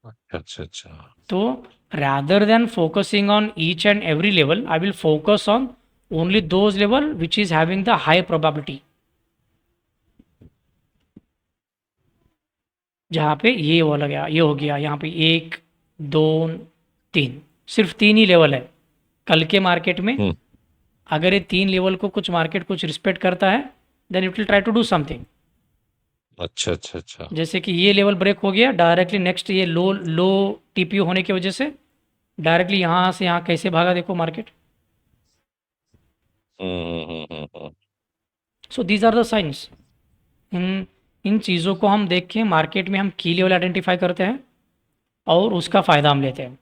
अच्छा, अच्छा, अच्छा। तो rather than focusing on each and every level, I will focus on only those level which is having the high probability। जहाँ पे ये वाला गया, ये हो गया, यहाँ पे एक, दो, तीन, सिर्फ तीन ही लेवल है। कल के मार्केट में हुँ, अगर ये तीन लेवल को कुछ मार्केट कुछ रिस्पेक्ट करता है, then it will try to do something. अच्छा, अच्छा, अच्छा। जैसे कि ये लेवल ब्रेक हो गया, डायरेक्टली नेक्स्ट ये लो लो टीपीओ होने की वजह से डायरेक्टली यहाँ से यहाँ कैसे भागा देखो मार्केट। हुँ, हुँ, हुँ, हुँ, हुँ। So these are the science. इन इन चीज़ों को हम देख के मार्केट में हम की लेवल आइडेंटिफाई करते हैं और उसका फ़ायदा हम लेते हैं।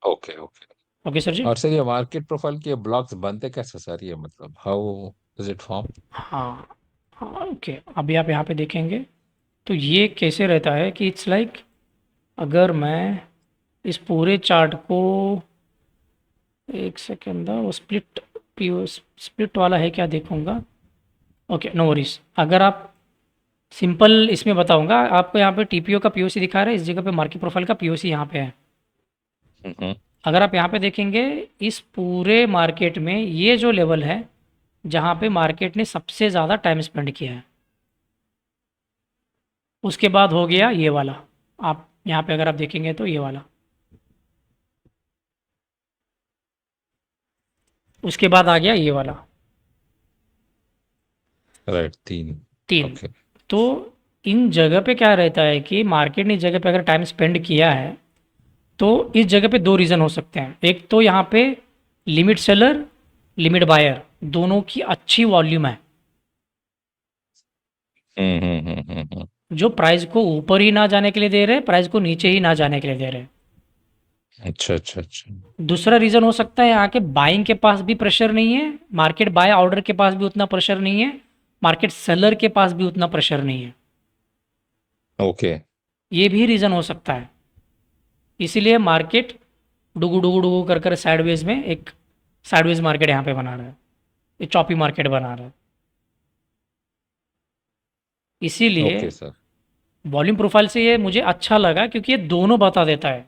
Okay, okay. ओके सर जी। और सर ये मार्केट प्रोफाइल के ब्लॉक्स बनते कैसे सर ये मतलब हाउ डज़ इट फॉर्म? हाँ हाँ ओके, अभी आप यहाँ पे देखेंगे तो ये कैसे रहता है कि इट्स लाइक अगर मैं इस पूरे चार्ट को एक सेकेंड वो स्प्लिट पीओ स्प्लिट वाला है क्या देखूंगा। ओके नो वरीज, अगर आप सिंपल इसमें बताऊंगा आपको, यहाँ पे टीपीओ का पीओसी दिखा रहा है, इस जगह पे मार्केट प्रोफाइल का पीओसी यहाँ पे है। हुँ, हुँ। अगर आप यहाँ पे देखेंगे इस पूरे मार्केट में ये जो लेवल है जहाँ पे मार्केट ने सबसे ज़्यादा टाइम स्पेंड किया है, उसके बाद हो गया ये वाला। आप यहाँ पे अगर आप देखेंगे तो ये वाला, उसके बाद आ गया ये वाला, राइट 3। तीन। ओके। तो इन जगह पे क्या रहता है कि मार्केट ने इस जगह पे अगर टाइम स्पेंड किया है तो इस जगह पे दो रीज़न हो सकते हैं। एक तो यहाँ पे लिमिट सेलर लिमिट बायर दोनों की अच्छी वॉल्यूम है, हुँ, हुँ, हुँ, हुँ, हुँ। जो प्राइस को ऊपर ही ना जाने के लिए दे रहे हैं, प्राइस को नीचे ही ना जाने के लिए दे रहे हैं। अच्छा, अच्छा, अच्छा। दूसरा रीज़न हो सकता है यहाँ के बाइंग के पास भी प्रेशर नहीं है, मार्केट बाय ऑर्डर के पास भी उतना प्रेशर नहीं है, मार्केट सेलर के पास भी उतना प्रेशर नहीं है। ओके। ये भी रीज़न हो सकता है। इसीलिए मार्केट डुगु डुगु डुगु कर कर साइडवेज में एक साइडवेज मार्केट यहाँ पे बना रहा है, एक चॉपी मार्केट बना रहा है। इसीलिए ओके सर। वॉल्यूम प्रोफाइल से ये मुझे अच्छा लगा क्योंकि ये दोनों बता देता है,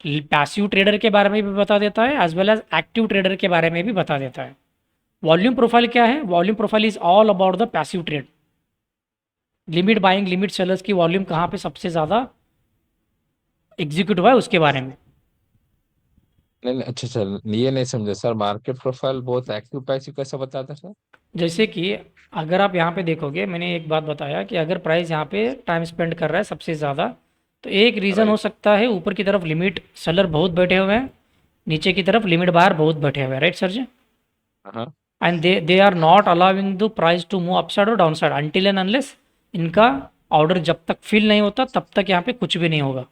पैसिव ट्रेडर के बारे में भी बता देता है as well as active trader के बारे में भी बता देता है। वॉल्यूम प्रोफाइल क्या है, volume profile is all about the passive trade. Limit buying limit sellers की वॉल्यूम कहाँ पे सबसे ज़्यादा एग्जीक्यूट हुआ है उसके बारे में। नहीं, नहीं, अच्छा, अच्छा, ये नहीं समझा सर मार्केट प्रोफाइल बहुत एक्टिव पैसिव कैसे बताता है सर? जैसे कि अगर आप यहाँ पे देखोगे, मैंने एक बात बताया कि अगर प्राइस यहाँ पे टाइम स्पेंड कर रहा है सबसे ज़्यादा, तो एक रीज़न हो राइट। सकता है ऊपर की तरफ लिमिट सेलर बहुत बैठे हुए हैं, नीचे की तरफ लिमिट बायर बहुत बैठे हुए हैं, राइट सर जी। हाँ, हाँ। And they are not allowing the price to move upside और downside until and unless इनका ऑर्डर जब तक फिल नहीं होता तब तक यहाँ पे कुछ भी नहीं होगा।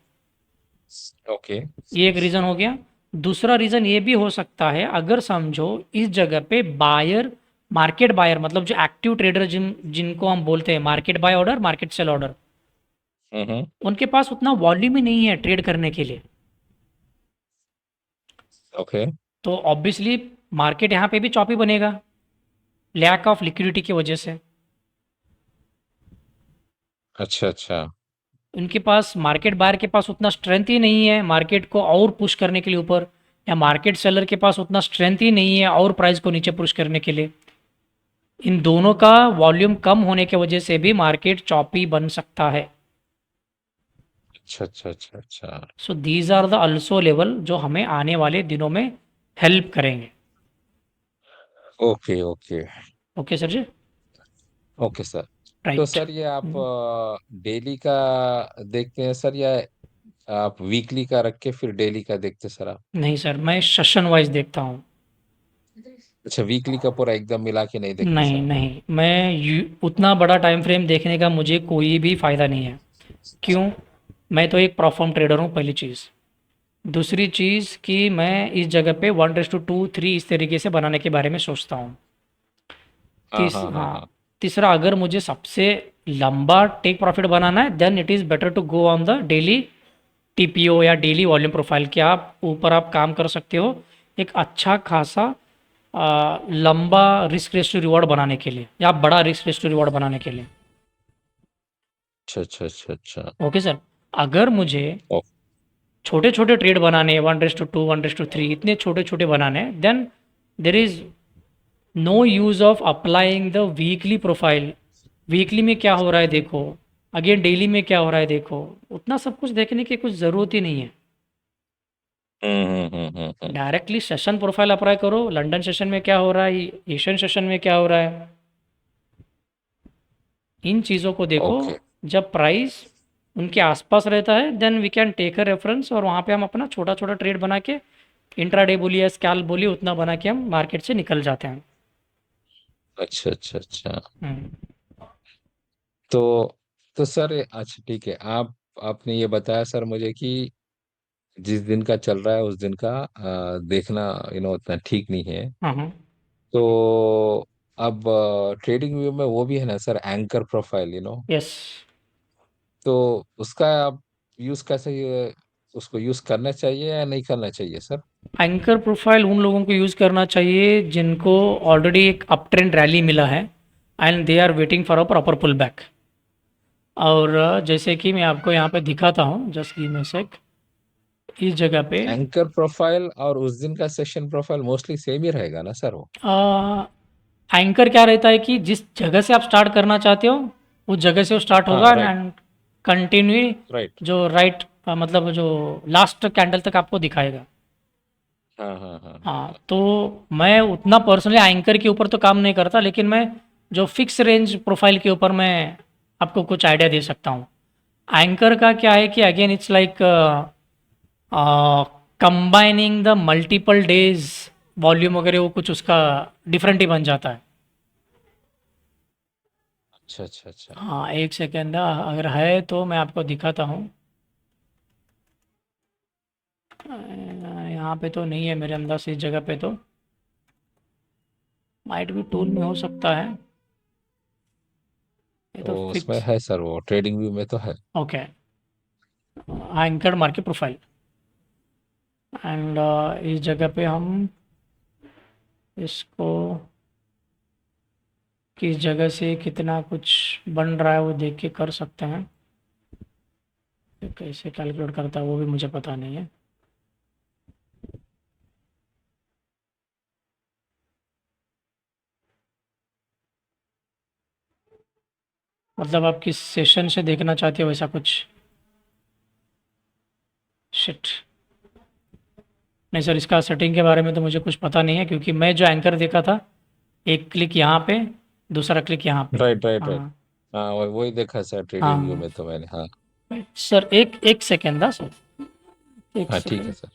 ओके। ये एक रीज़न हो गया। दूसरा रीज़न ये भी हो सकता है, अगर समझो इस जगह पे बायर मार्केट बायर मतलब जो एक्टिव ट्रेडर जिनको हम बोलते हैं market buy order market sell order, हुँ, हुँ। उनके पास उतना वॉल्यूम ही नहीं है ट्रेड करने के लिए। ओके। तो ऑब्वियसली मार्केट यहाँ पे भी चॉपी बनेगा, लैक ऑफ लिक्विडिटी की वजह से। अच्छा, अच्छा। उनके पास मार्केट बायर के पास उतना स्ट्रेंथ ही नहीं है मार्केट को और पुश करने के लिए ऊपर, या मार्केट सेलर के पास उतना स्ट्रेंथ ही नहीं है और प्राइस को नीचे पुश करने के लिए। इन दोनों का वॉल्यूम कम होने की वजह से भी मार्केट चॉपी बन सकता है। अच्छा, अच्छा, अच्छा, अच्छा। So these are the also level जो हमें आने वाले दिनों में हेल्प करेंगे। Okay, okay. ओके सर जी। Okay sir. तो राइट। सर ये आप डेली का देखते हैं सर या आप वीकली का रख के फिर डेली का देखते हैं सर आप? नहीं सर, मैं सेशन वाइज देखता हूँ। अच्छा, वीकली का पूरा एकदम मिला के नहीं देखते नहीं सर? नहीं, उतना बड़ा टाइम फ्रेम देखने का मुझे कोई भी फ़ायदा नहीं है। क्यों? मैं तो एक परफॉर्म ट्रेडर हूँ पहली चीज़। दूसरी चीज़ कि मैं इस जगह पे 1:2 3 इस तरीके से बनाने के बारे में सोचता हूँ। हाँ हाँ हाँ हाँ, हाँ। तीसरा, अगर मुझे सबसे लंबा टेक प्रॉफिट बनाना है then it is better to go on the daily TPO या डेली वॉल्यूम प्रोफाइल के आप काम कर सकते हो एक अच्छा खासा लंबा रिस्क रेशियो रिवॉर्ड बनाने के लिए या बड़ा रिस्क रेशियो रिवॉर्ड बनाने के लिए। अच्छा अच्छा अच्छा अच्छा। Okay sir. अगर मुझे ओ, छोटे छोटे ट्रेड बनाने हैं 1:2 1:3 इतने छोटे छोटे बनाने हैं then there is no use of applying the weekly profile. Weekly में क्या हो रहा है देखो, अगेन डेली में क्या हो रहा है देखो, उतना सब कुछ देखने की कुछ ज़रूरत ही नहीं है। हम्म। डायरेक्टली सेशन प्रोफाइल अप्लाई करो, लंदन सेशन में क्या हो रहा है, एशियन सेशन में क्या हो रहा है, इन चीज़ों को देखो। ओके। जब प्राइस उनके आसपास रहता है then we can take a reference और वहाँ पे हम अपना छोटा छोटा ट्रेड बना के इंट्राडे बोलिए या स्कैल्प बोलिए उतना बना के हम मार्केट से निकल जाते हैं। अच्छा अच्छा अच्छा। हम्म। तो तो सर अच्छा ठीक है, आपने ये बताया सर मुझे कि जिस दिन का चल रहा है उस दिन का देखना उतना ठीक नहीं है। हाँ हाँ। तो अब ट्रेडिंग व्यू में वो भी है ना सर, एंकर प्रोफाइल। यस। तो उसका आप यूज कैसे, उसको यूज करना चाहिए या नहीं करना चाहिए सर? एंकर प्रोफाइल उन लोगों को यूज़ करना चाहिए जिनको ऑलरेडी एक अप ट्रेंड रैली मिला है and they are waiting for a proper pull back. और जैसे कि मैं आपको यहाँ पे दिखाता हूँ, जस्ट गिव मी अ सेक। इस जगह पे एंकर प्रोफाइल और उस दिन का सेशन प्रोफाइल मोस्टली सेम ही रहेगा ना सर वो? एंकर क्या रहता है कि जिस जगह से आप स्टार्ट करना चाहते हो उस जगह से वो स्टार्ट हाँ होगा राइट। And continue right. जो राइट मतलब जो लास्ट कैंडल तक आपको दिखाएगा। हाँ हाँ हाँ हाँ हाँ, हाँ। तो मैं उतना पर्सनली एंकर के ऊपर तो काम नहीं करता लेकिन मैं जो फिक्स रेंज प्रोफाइल के ऊपर मैं आपको कुछ आइडिया दे सकता हूँ। एंकर का क्या है कि again it's like combining the multiple days volume वगैरह वो कुछ उसका डिफरेंट ही बन जाता है। अच्छा अच्छा अच्छा। हाँ, एक सेकेंड, अगर है तो मैं आपको दिखाता हूँ। यहाँ पे तो नहीं है मेरे अंदाज से, इस जगह पे तो माइट भी टूल में हो सकता है। ये तो तो उसमें फिक्स। है सर, वो ट्रेडिंग व्यू में तो है। Okay. Anchor market profile and इस जगह पे हम इसको किस जगह से कितना कुछ बन रहा है वो देख के कर सकते हैं। ये कैसे कैलकुलेट करता है वो भी मुझे पता नहीं है। मतलब आप किस सेशन से देखना चाहते हो वैसा कुछ? शिट। नहीं सर, इसका सेटिंग के बारे में तो मुझे कुछ पता नहीं है क्योंकि मैं जो एंकर देखा था एक क्लिक यहाँ पे, दूसरा क्लिक यहाँ पे। Right right right. हाँ। हाँ वही देखा सर ट्रेडिंग व्यू हाँ में तो मैंने, हाँ। सर, एक एक सेकेंड था सर, एक हाँ ठीक है सेकेंड। सर।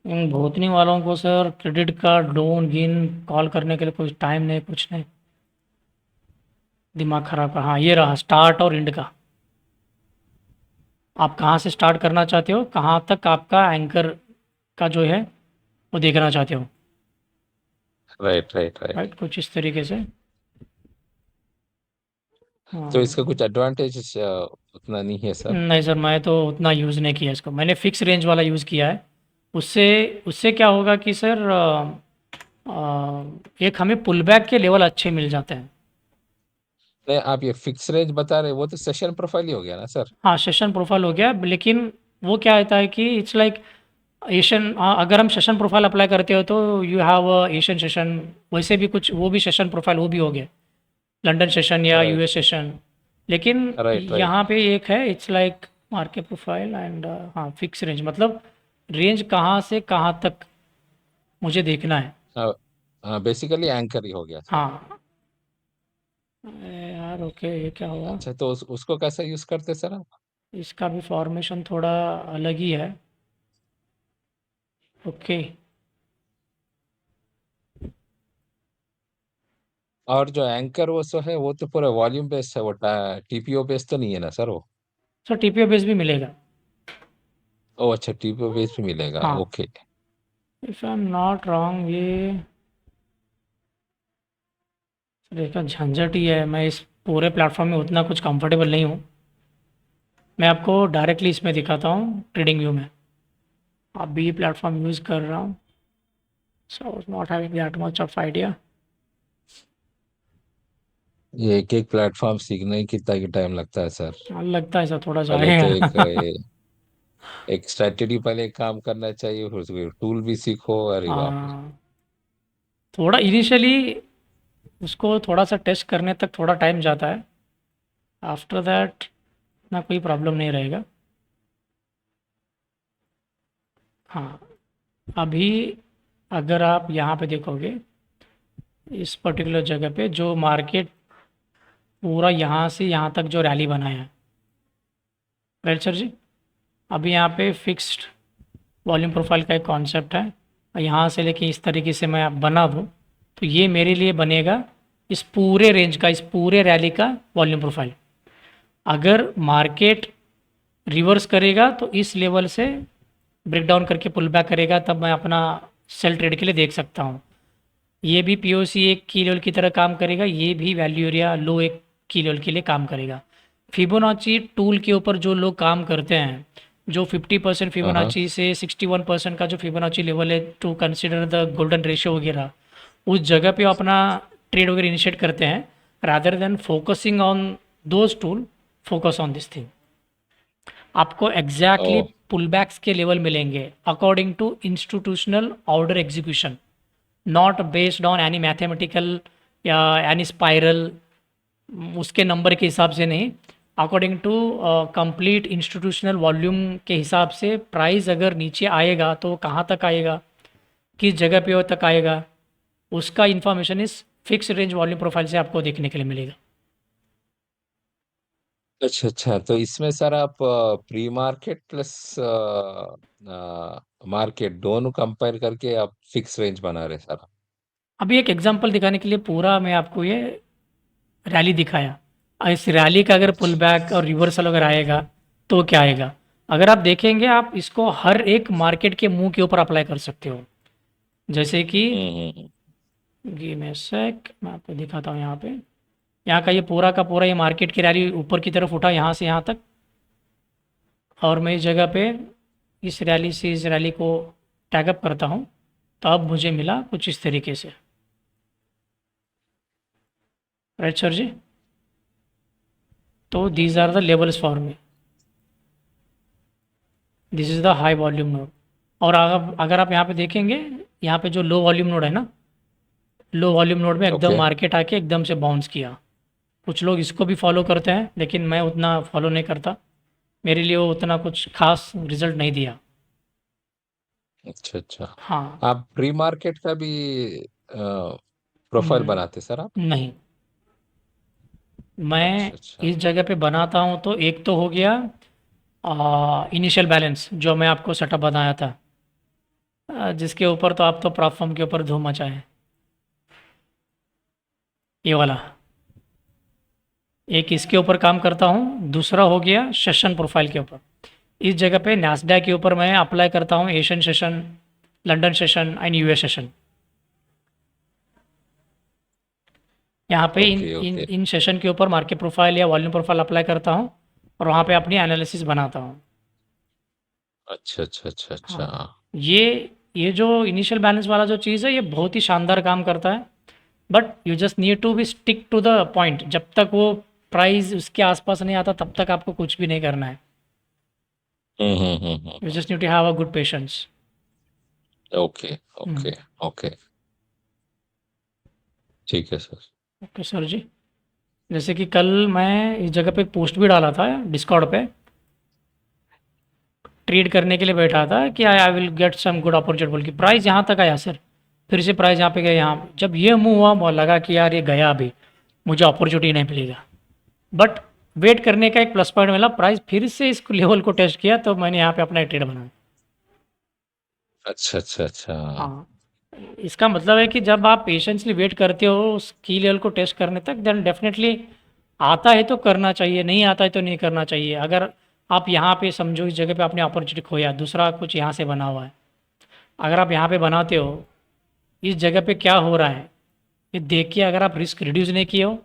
इन भूतनी वालों को सर क्रेडिट कार्ड लोन गिन कॉल करने के लिए कुछ टाइम नहीं कुछ नहीं, दिमाग खराब कर। हाँ, ये रहा स्टार्ट और एंड का। आप कहाँ से स्टार्ट करना चाहते हो, कहाँ तक आपका एंकर का जो है वो देखना चाहते हो। Right right right. राइट, कुछ इस तरीके से। तो इसका हाँ। कुछ एडवांटेज उतना नहीं है सर? नहीं सर, मैं तो उतना यूज़ नहीं किया इसको, मैंने फिक्स रेंज वाला यूज़ किया है। उससे उससे क्या होगा कि सर एक हमें पुल बैक के लेवल अच्छे मिल जाते हैं। नहीं, आप ये फिक्स रेंज बता रहे, वो तो सेशन प्रोफाइल ही हो गया ना सर? हाँ, सेशन प्रोफाइल हो गया लेकिन वो क्या होता है कि इट्स लाइक एशियन, अगर हम सेशन प्रोफाइल अप्लाई करते हो तो यू हैव एशियन सेशन, वैसे भी कुछ वो भी सेशन प्रोफाइल वो भी हो गया, लंदन सेशन या राइट यूएस सेशन। लेकिन राइट राइट। यहाँ पे एक है, it's like market profile and हाँ फिक्स रेंज, मतलब रेंज कहाँ से कहाँ तक मुझे देखना है। हाँ हाँ, बेसिकली एंकर ही हो गया सर। हाँ। अरे यार, ओके, ये क्या हुआ? अच्छा, तो उसको कैसे यूज करते सर आप? इसका भी फॉर्मेशन थोड़ा अलग ही है। ओके। और जो एंकर वो सो है वो तो पूरा वॉल्यूम बेस्ड है, वो टीपीओ बेस्ड तो नहीं है ना सर वो? सर टीपीओ बेस भी मिलेगा। ओ अच्छा, टीपीओ बेस्ड भी मिलेगा, हाँ, okay. If I am not wrong ये सर इसका झंझट ही है, मैं इस पूरे प्लेटफॉर्म में उतना कुछ कंफर्टेबल नहीं हूँ। मैं आपको डायरेक्टली इसमें दिखाता हूँ ट्रेडिंग व्यू में। अभी ये प्लेटफॉर्म यूज़ कर रहा हूँ, so not having that much of idea. ये एक एक प्लेटफॉर्म सीखने ही कितना ही टाइम लगता है सर। लगता है सर थोड़ा पहले तो जाएगा। एक स्ट्रेटेजी पहले काम करना चाहिए, फिर उसके टूल भी सीखो, अरे बाप रे। हाँ, थोड़ा इनिशियली उसको थोड़ा सा टेस्ट करने तक थोड़ा टाइम जाता है। आफ्टर दैट ना कोई प्रॉब्लम नहीं रहेगा। हाँ, अभी अगर आप यहाँ पे देखोगे इस पर्टिकुलर जगह पे जो मार्केट पूरा यहाँ से यहाँ तक जो रैली बनाया है, राइट सर जी। अभी यहाँ पे फिक्स्ड वॉल्यूम प्रोफाइल का एक कॉन्सेप्ट है, और यहाँ से लेके इस तरीके से मैं बना दूँ तो ये मेरे लिए बनेगा इस पूरे रेंज का, इस पूरे रैली का वॉल्यूम प्रोफाइल। अगर मार्केट रिवर्स करेगा तो इस लेवल से ब्रेक डाउन करके पुल बैक करेगा, तब मैं अपना सेल ट्रेड के लिए देख सकता हूँ। ये भी पीओसी एक की लेवल की तरह काम करेगा, ये भी वैल्यू एरिया लो एक की लेवल के लिए काम करेगा। फिबोनाची टूल के ऊपर जो लोग काम करते हैं, जो 50% हाँ हाँ। फिबोनाची से 61% का जो फिबोनाची लेवल है to consider the golden ratio वगैरह, उस जगह पे वो अपना ट्रेड वगैरह इनिशिएट करते हैं। Rather than focusing on those tool, focus on this thing. आपको ओ एग्जैक्टली पुलबैक्स के लेवल मिलेंगे according to institutional order execution, not based on any mathematical या एनी स्पाइरल, उसके नंबर के हिसाब से नहीं। According to complete institutional volume के हिसाब से प्राइस अगर नीचे आएगा तो कहाँ तक आएगा, किस जगह पे वो तक आएगा, उसका इन्फॉर्मेशन इस फिक्स रेंज वॉल्यूम प्रोफाइल से आपको देखने के लिए मिलेगा। अच्छा अच्छा, तो इसमें सर आप प्री मार्केट प्लस मार्केट दोनों कंपेयर करके आप फिक्स रेंज बना रहे सर? अभी एक एग्जांपल दिखाने के लिए पूरा मैं आपको ये रैली दिखाया, इस रैली का अगर पुल अच्छा। बैक और रिवर्सल अगर आएगा तो क्या आएगा। अगर आप देखेंगे आप इसको हर एक मार्केट के मुंह के ऊपर अप्लाई कर सकते हो। जैसे कि हम्म। गिव मी अ सेक, मैं आपको दिखाता हूँ यहाँ पे। यहाँ का ये पूरा का पूरा ये मार्केट की रैली ऊपर की तरफ उठा यहाँ से यहाँ तक, और मैं इस जगह पे इस रैली से इस रैली को टैगअप करता हूँ, तो अब मुझे मिला कुछ इस तरीके से, राइट सर जी। तो these are the levels for me, this is the high volume node. और अगर अगर आप यहाँ पे देखेंगे, यहाँ पे जो लो वॉल्यूम नोड है ना, लो वॉल्यूम नोड में एकदम ओके। मार्केट आके एकदम से बाउंस किया। कुछ लोग इसको भी फॉलो करते हैं लेकिन मैं उतना फॉलो नहीं करता, मेरे लिए वो उतना कुछ खास रिजल्ट नहीं दिया। अच्छा अच्छा। हाँ। आप प्री मार्केट का भी प्रोफाइल न- बनाते सर आप? नहीं, मैं अच्छा अच्छा। इस जगह पे बनाता हूँ तो एक तो हो गया इनिशियल बैलेंस जो मैं आपको सेटअप बताया था, जिसके ऊपर तो आप तो प्लेटफॉर्म के ऊपर धूम मचाए, ये वाला। एक इसके ऊपर काम करता हूँ, दूसरा हो गया सेशन प्रोफाइल के ऊपर। इस जगह पे नैस्डैक के ऊपर मैं अप्लाई करता हूँ Asian session, London session and US session. यहाँ पे in okay in okay. In session के ऊपर मार्केट प्रोफाइल या वॉल्यूम प्रोफाइल अप्लाई करता हूँ, और वहाँ पे अपनी एनालिसिस बनाता हूँ। अच्छा अच्छा अच्छा अच्छा। हाँ, ये जो इनिशियल बैलेंस वाला जो चीज़ है ये बहुत ही शानदार काम करता है, but you just need to be stick to the point. जब तक वो प्राइस उसके आसपास नहीं आता तब तक आपको कुछ भी नहीं करना है। You just need to have a good patience. Okay okay okay. ठीक है सर। ओके सर जी। जैसे कि कल मैं इस जगह पे एक पोस्ट भी डाला था डिस्कॉर्ड पे, ट्रेड करने के लिए बैठा था कि I will get some good opportunity बोल के, प्राइस यहाँ तक आया सर, फिर से प्राइस यहाँ पे गया, यहाँ जब ये मूव हुआ मुझे लगा कि यार ये गया अभी, मुझे अपॉर्चुनिटी नहीं मिलेगा। बट वेट करने का एक प्लस पॉइंट मिला, प्राइस फिर से इस लेवल को टेस्ट किया तो मैंने यहाँ पे अपना ट्रेड बनाया। अच्छा अच्छा अच्छा। हाँ, इसका मतलब है कि जब आप पेशेंसली वेट करते हो उस की लेवल को टेस्ट करने तक, देन डेफिनेटली आता है तो करना चाहिए, नहीं आता है तो नहीं करना चाहिए। अगर आप यहाँ पे समझो इस जगह पे आपने अपॉर्चुनिटी खोया, दूसरा कुछ यहाँ से बना हुआ है, अगर आप यहाँ पे बनाते हो, इस जगह पे क्या हो रहा है ये देख के अगर आप रिस्क रिड्यूस नहीं किए हो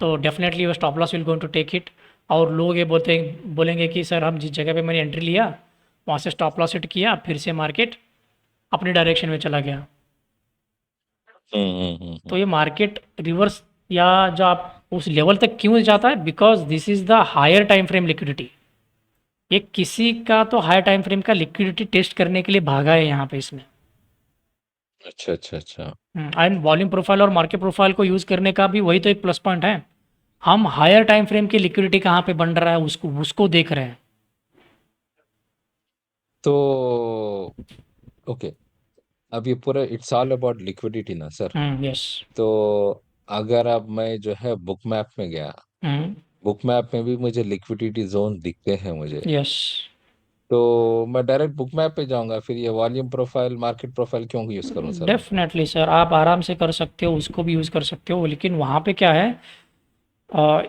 तो डेफिनेटली वो stop loss will going to take it. और लोग ये बोलेंगे कि सर हम जिस जगह पे मैंने एंट्री लिया वहाँ से स्टॉप लॉस हिट किया, फिर से मार्केट अपनी डायरेक्शन में चला गया। तो ये मार्केट रिवर्स या जो आप उस लेवल तक क्यों जाता है, because this is the higher time frame liquidity. ये किसी का तो हायर टाइम फ्रेम का लिक्विडिटी टेस्ट करने के लिए भागा है यहाँ पे इसमें। अच्छा अच्छा अच्छा। एंड वॉल्यूम प्रोफाइल और मार्केट प्रोफाइल को यूज़ करने का भी वही तो एक प्लस पॉइंट है। हम हायर टाइम फ्रेम की लिक्विडिटी कहाँ पे बन रहा है उसको उसको देख रहे हैं। तो ओके, अब ये पूरा इट्स ऑल अबाउट लिक्विडिटी ना सर। यस। तो अगर अब मैं जो है बुक मैप में गया, हम्म। बुक मैप में भी मुझे लिक्विडिटी जोन दिखते हैं मुझे, यस। तो मैं डायरेक्ट बुक मैप पे जाऊंगा, फिर ये वॉल्यूम प्रोफाइल मार्केट प्रोफाइल क्यों यूज करूं सर मैं? डेफिनेटली सर, आप आराम से कर सकते हो, उसको भी यूज़ कर सकते हो, लेकिन वहाँ पे क्या है,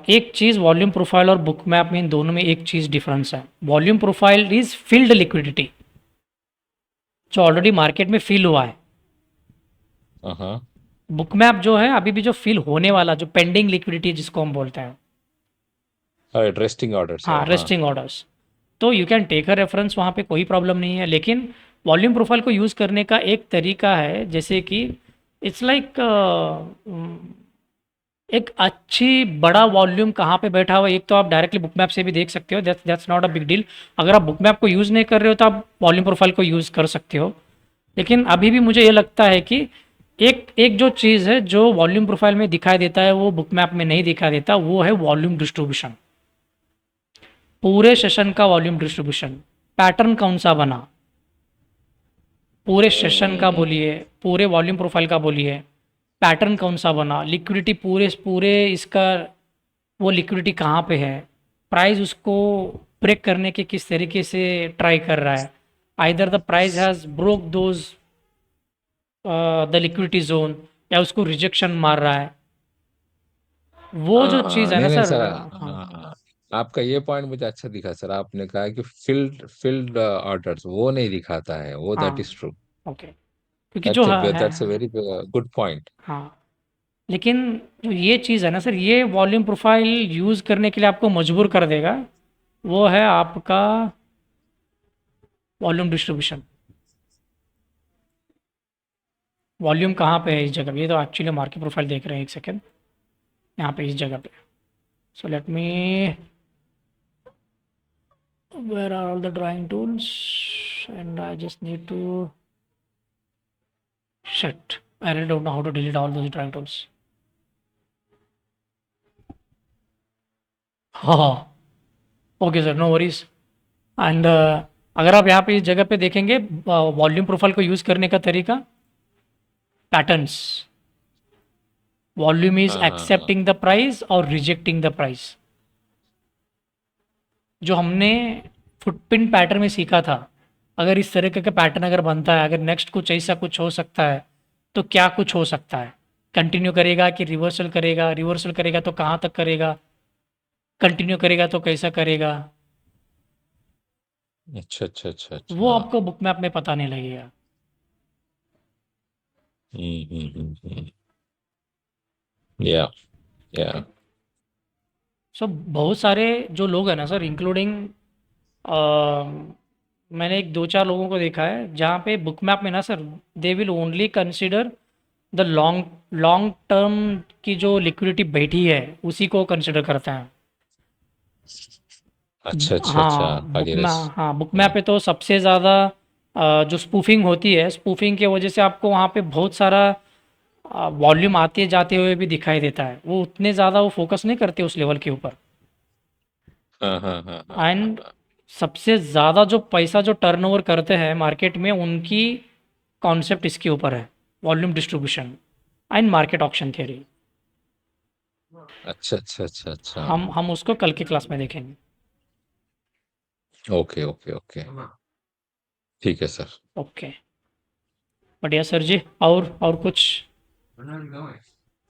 एक चीज़ वॉल्यूम प्रोफाइल और बुक मैप में, इन दोनों में एक चीज़ डिफरेंस है। Volume profile is filled liquidity, जो ऑलरेडी मार्केट में फिल हुआ है। हाँ। बुक मैप जो है अभी भी जो फिल होने वाला, जो पेंडिंग लिक्विडिटी जिसको हम बोलते हैं। रेस्टिंग ऑर्डर्स है हाँ, वहाँ। Resting orders. तो you can take a reference, वहाँ पे कोई प्रॉब्लम नहीं है। लेकिन वॉल्यूम प्रोफाइल को यूज़ करने का एक तरीका है, जैसे कि इट्स लाइक एक अच्छी बड़ा वॉल्यूम कहाँ पे बैठा हुआ है, एक तो आप डायरेक्टली बुक मैप से भी देख सकते हो, that's not a big deal. अगर आप बुक मैप को यूज़ नहीं कर रहे हो तो आप वॉल्यूम प्रोफाइल को यूज़ कर सकते हो। लेकिन अभी भी मुझे ये लगता है कि एक एक जो चीज़ है जो वॉल्यूम प्रोफाइल में दिखाई देता है वो बुक मैप में नहीं दिखाई देता, वो है वॉल्यूम डिस्ट्रीब्यूशन। पूरे सेशन का वॉल्यूम डिस्ट्रीब्यूशन, पैटर्न कौन सा बना, पूरे सेशन का हम्म। बोलिए, पूरे वॉल्यूम प्रोफाइल का बोलिए, पैटर्न कौन सा बना, लिक्विडिटी पूरे पूरे इसका, वो लिक्विडिटी कहाँ पे है, प्राइस उसको ब्रेक करने के किस तरीके से ट्राई कर रहा है, either the price has broke those the liquidity zone, या उसको रिजेक्शन मार रहा है। वो जो चीज़ है ना नहीं नहीं सर। सर, हाँ। आपका ये पॉइंट मुझे अच्छा दिखा सर। आपने कहा कि फील्ड फील्ड ऑर्डर्स वो नहीं दिखाता है, वो दैट हाँ। Is true. ओके। क्योंकि जो है। That's a very good point. हाँ। लेकिन जो ये चीज़ है ना सर, ये वॉल्यूम प्रोफाइल यूज़ करने के लिए आपको मजबूर कर देगा, वो है आपका वॉल्यूम डिस्ट्रीब्यूशन। वॉल्यूम कहाँ पे है इस जगह पे, ये तो एक्चुअली मार्केट प्रोफाइल देख रहे हैं, एक सेकेंड, यहाँ पे इस जगह पे। So let me, where are all the drawing tools, and I just need to, shit, I really don't know how to delete all those drawing tools. हाँ हाँ। Okay sir, no worries. एंड अगर आप यहाँ पे इस जगह पे देखेंगे वॉल्यूम प्रोफाइल को यूज़ करने का तरीका, पैटर्न्स, वॉल्यूम इज हाँ। एक्सेप्टिंग द प्राइस और रिजेक्टिंग द प्राइस। जो हमने फुटप्रिंट पैटर्न में सीखा था, अगर इस तरह का पैटर्न अगर बनता है, अगर नेक्स्ट कुछ ऐसा कुछ हो सकता है, तो क्या कुछ हो सकता है, कंटिन्यू करेगा कि रिवर्सल करेगा, रिवर्सल करेगा तो कहाँ तक करेगा, कंटिन्यू करेगा तो कैसा करेगा, अच्छा अच्छा अच्छा वो अच्छा। आपको बुक मैप में पता नहीं लगेगा। या या। सो बहुत सारे जो लोग हैं ना सर, इंक्लूडिंग मैंने एक दो चार लोगों को देखा है जहाँ पे बुक मैप में ना sir, they will only consider the long long term की जो लिक्विडिटी बैठी है उसी को कंसिडर करते हैं। अच्छा अच्छा अच्छा, हाँ बुक आगे में, रस। हाँ बुक मैप हाँ। पे तो सबसे ज़्यादा जो स्पूफिंग होती है, स्पूफिंग की वजह से आपको वहाँ पे बहुत सारा वॉल्यूम आते जाते हुए भी दिखाई देता है। वो उतने ज़्यादा वो फोकस नहीं करते उस लेवल के ऊपर। हाँ हाँ हाँ हाँ हाँ एंड हाँ। सबसे ज़्यादा जो पैसा जो टर्नओवर करते हैं मार्केट में, उनकी कॉन्सेप्ट इसके ऊपर है, volume distribution and market auction theory. अच्छा अच्छा अच्छा अच्छा। हम उसको कल की क्लास में देखेंगे। ओके ओके ओके, ठीक है सर। ओके, बढ़िया सर जी। और कुछ?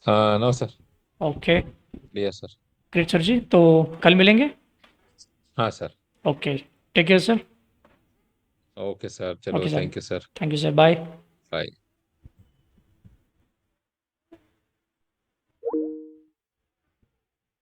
हाँ नो सर। ओके, बढ़िया सर। ग्रेट सर जी, तो कल मिलेंगे। हाँ sir. Okay, take care sir. Okay sir, चलो okay sir, thank you sir. Thank you sir, bye. Bye.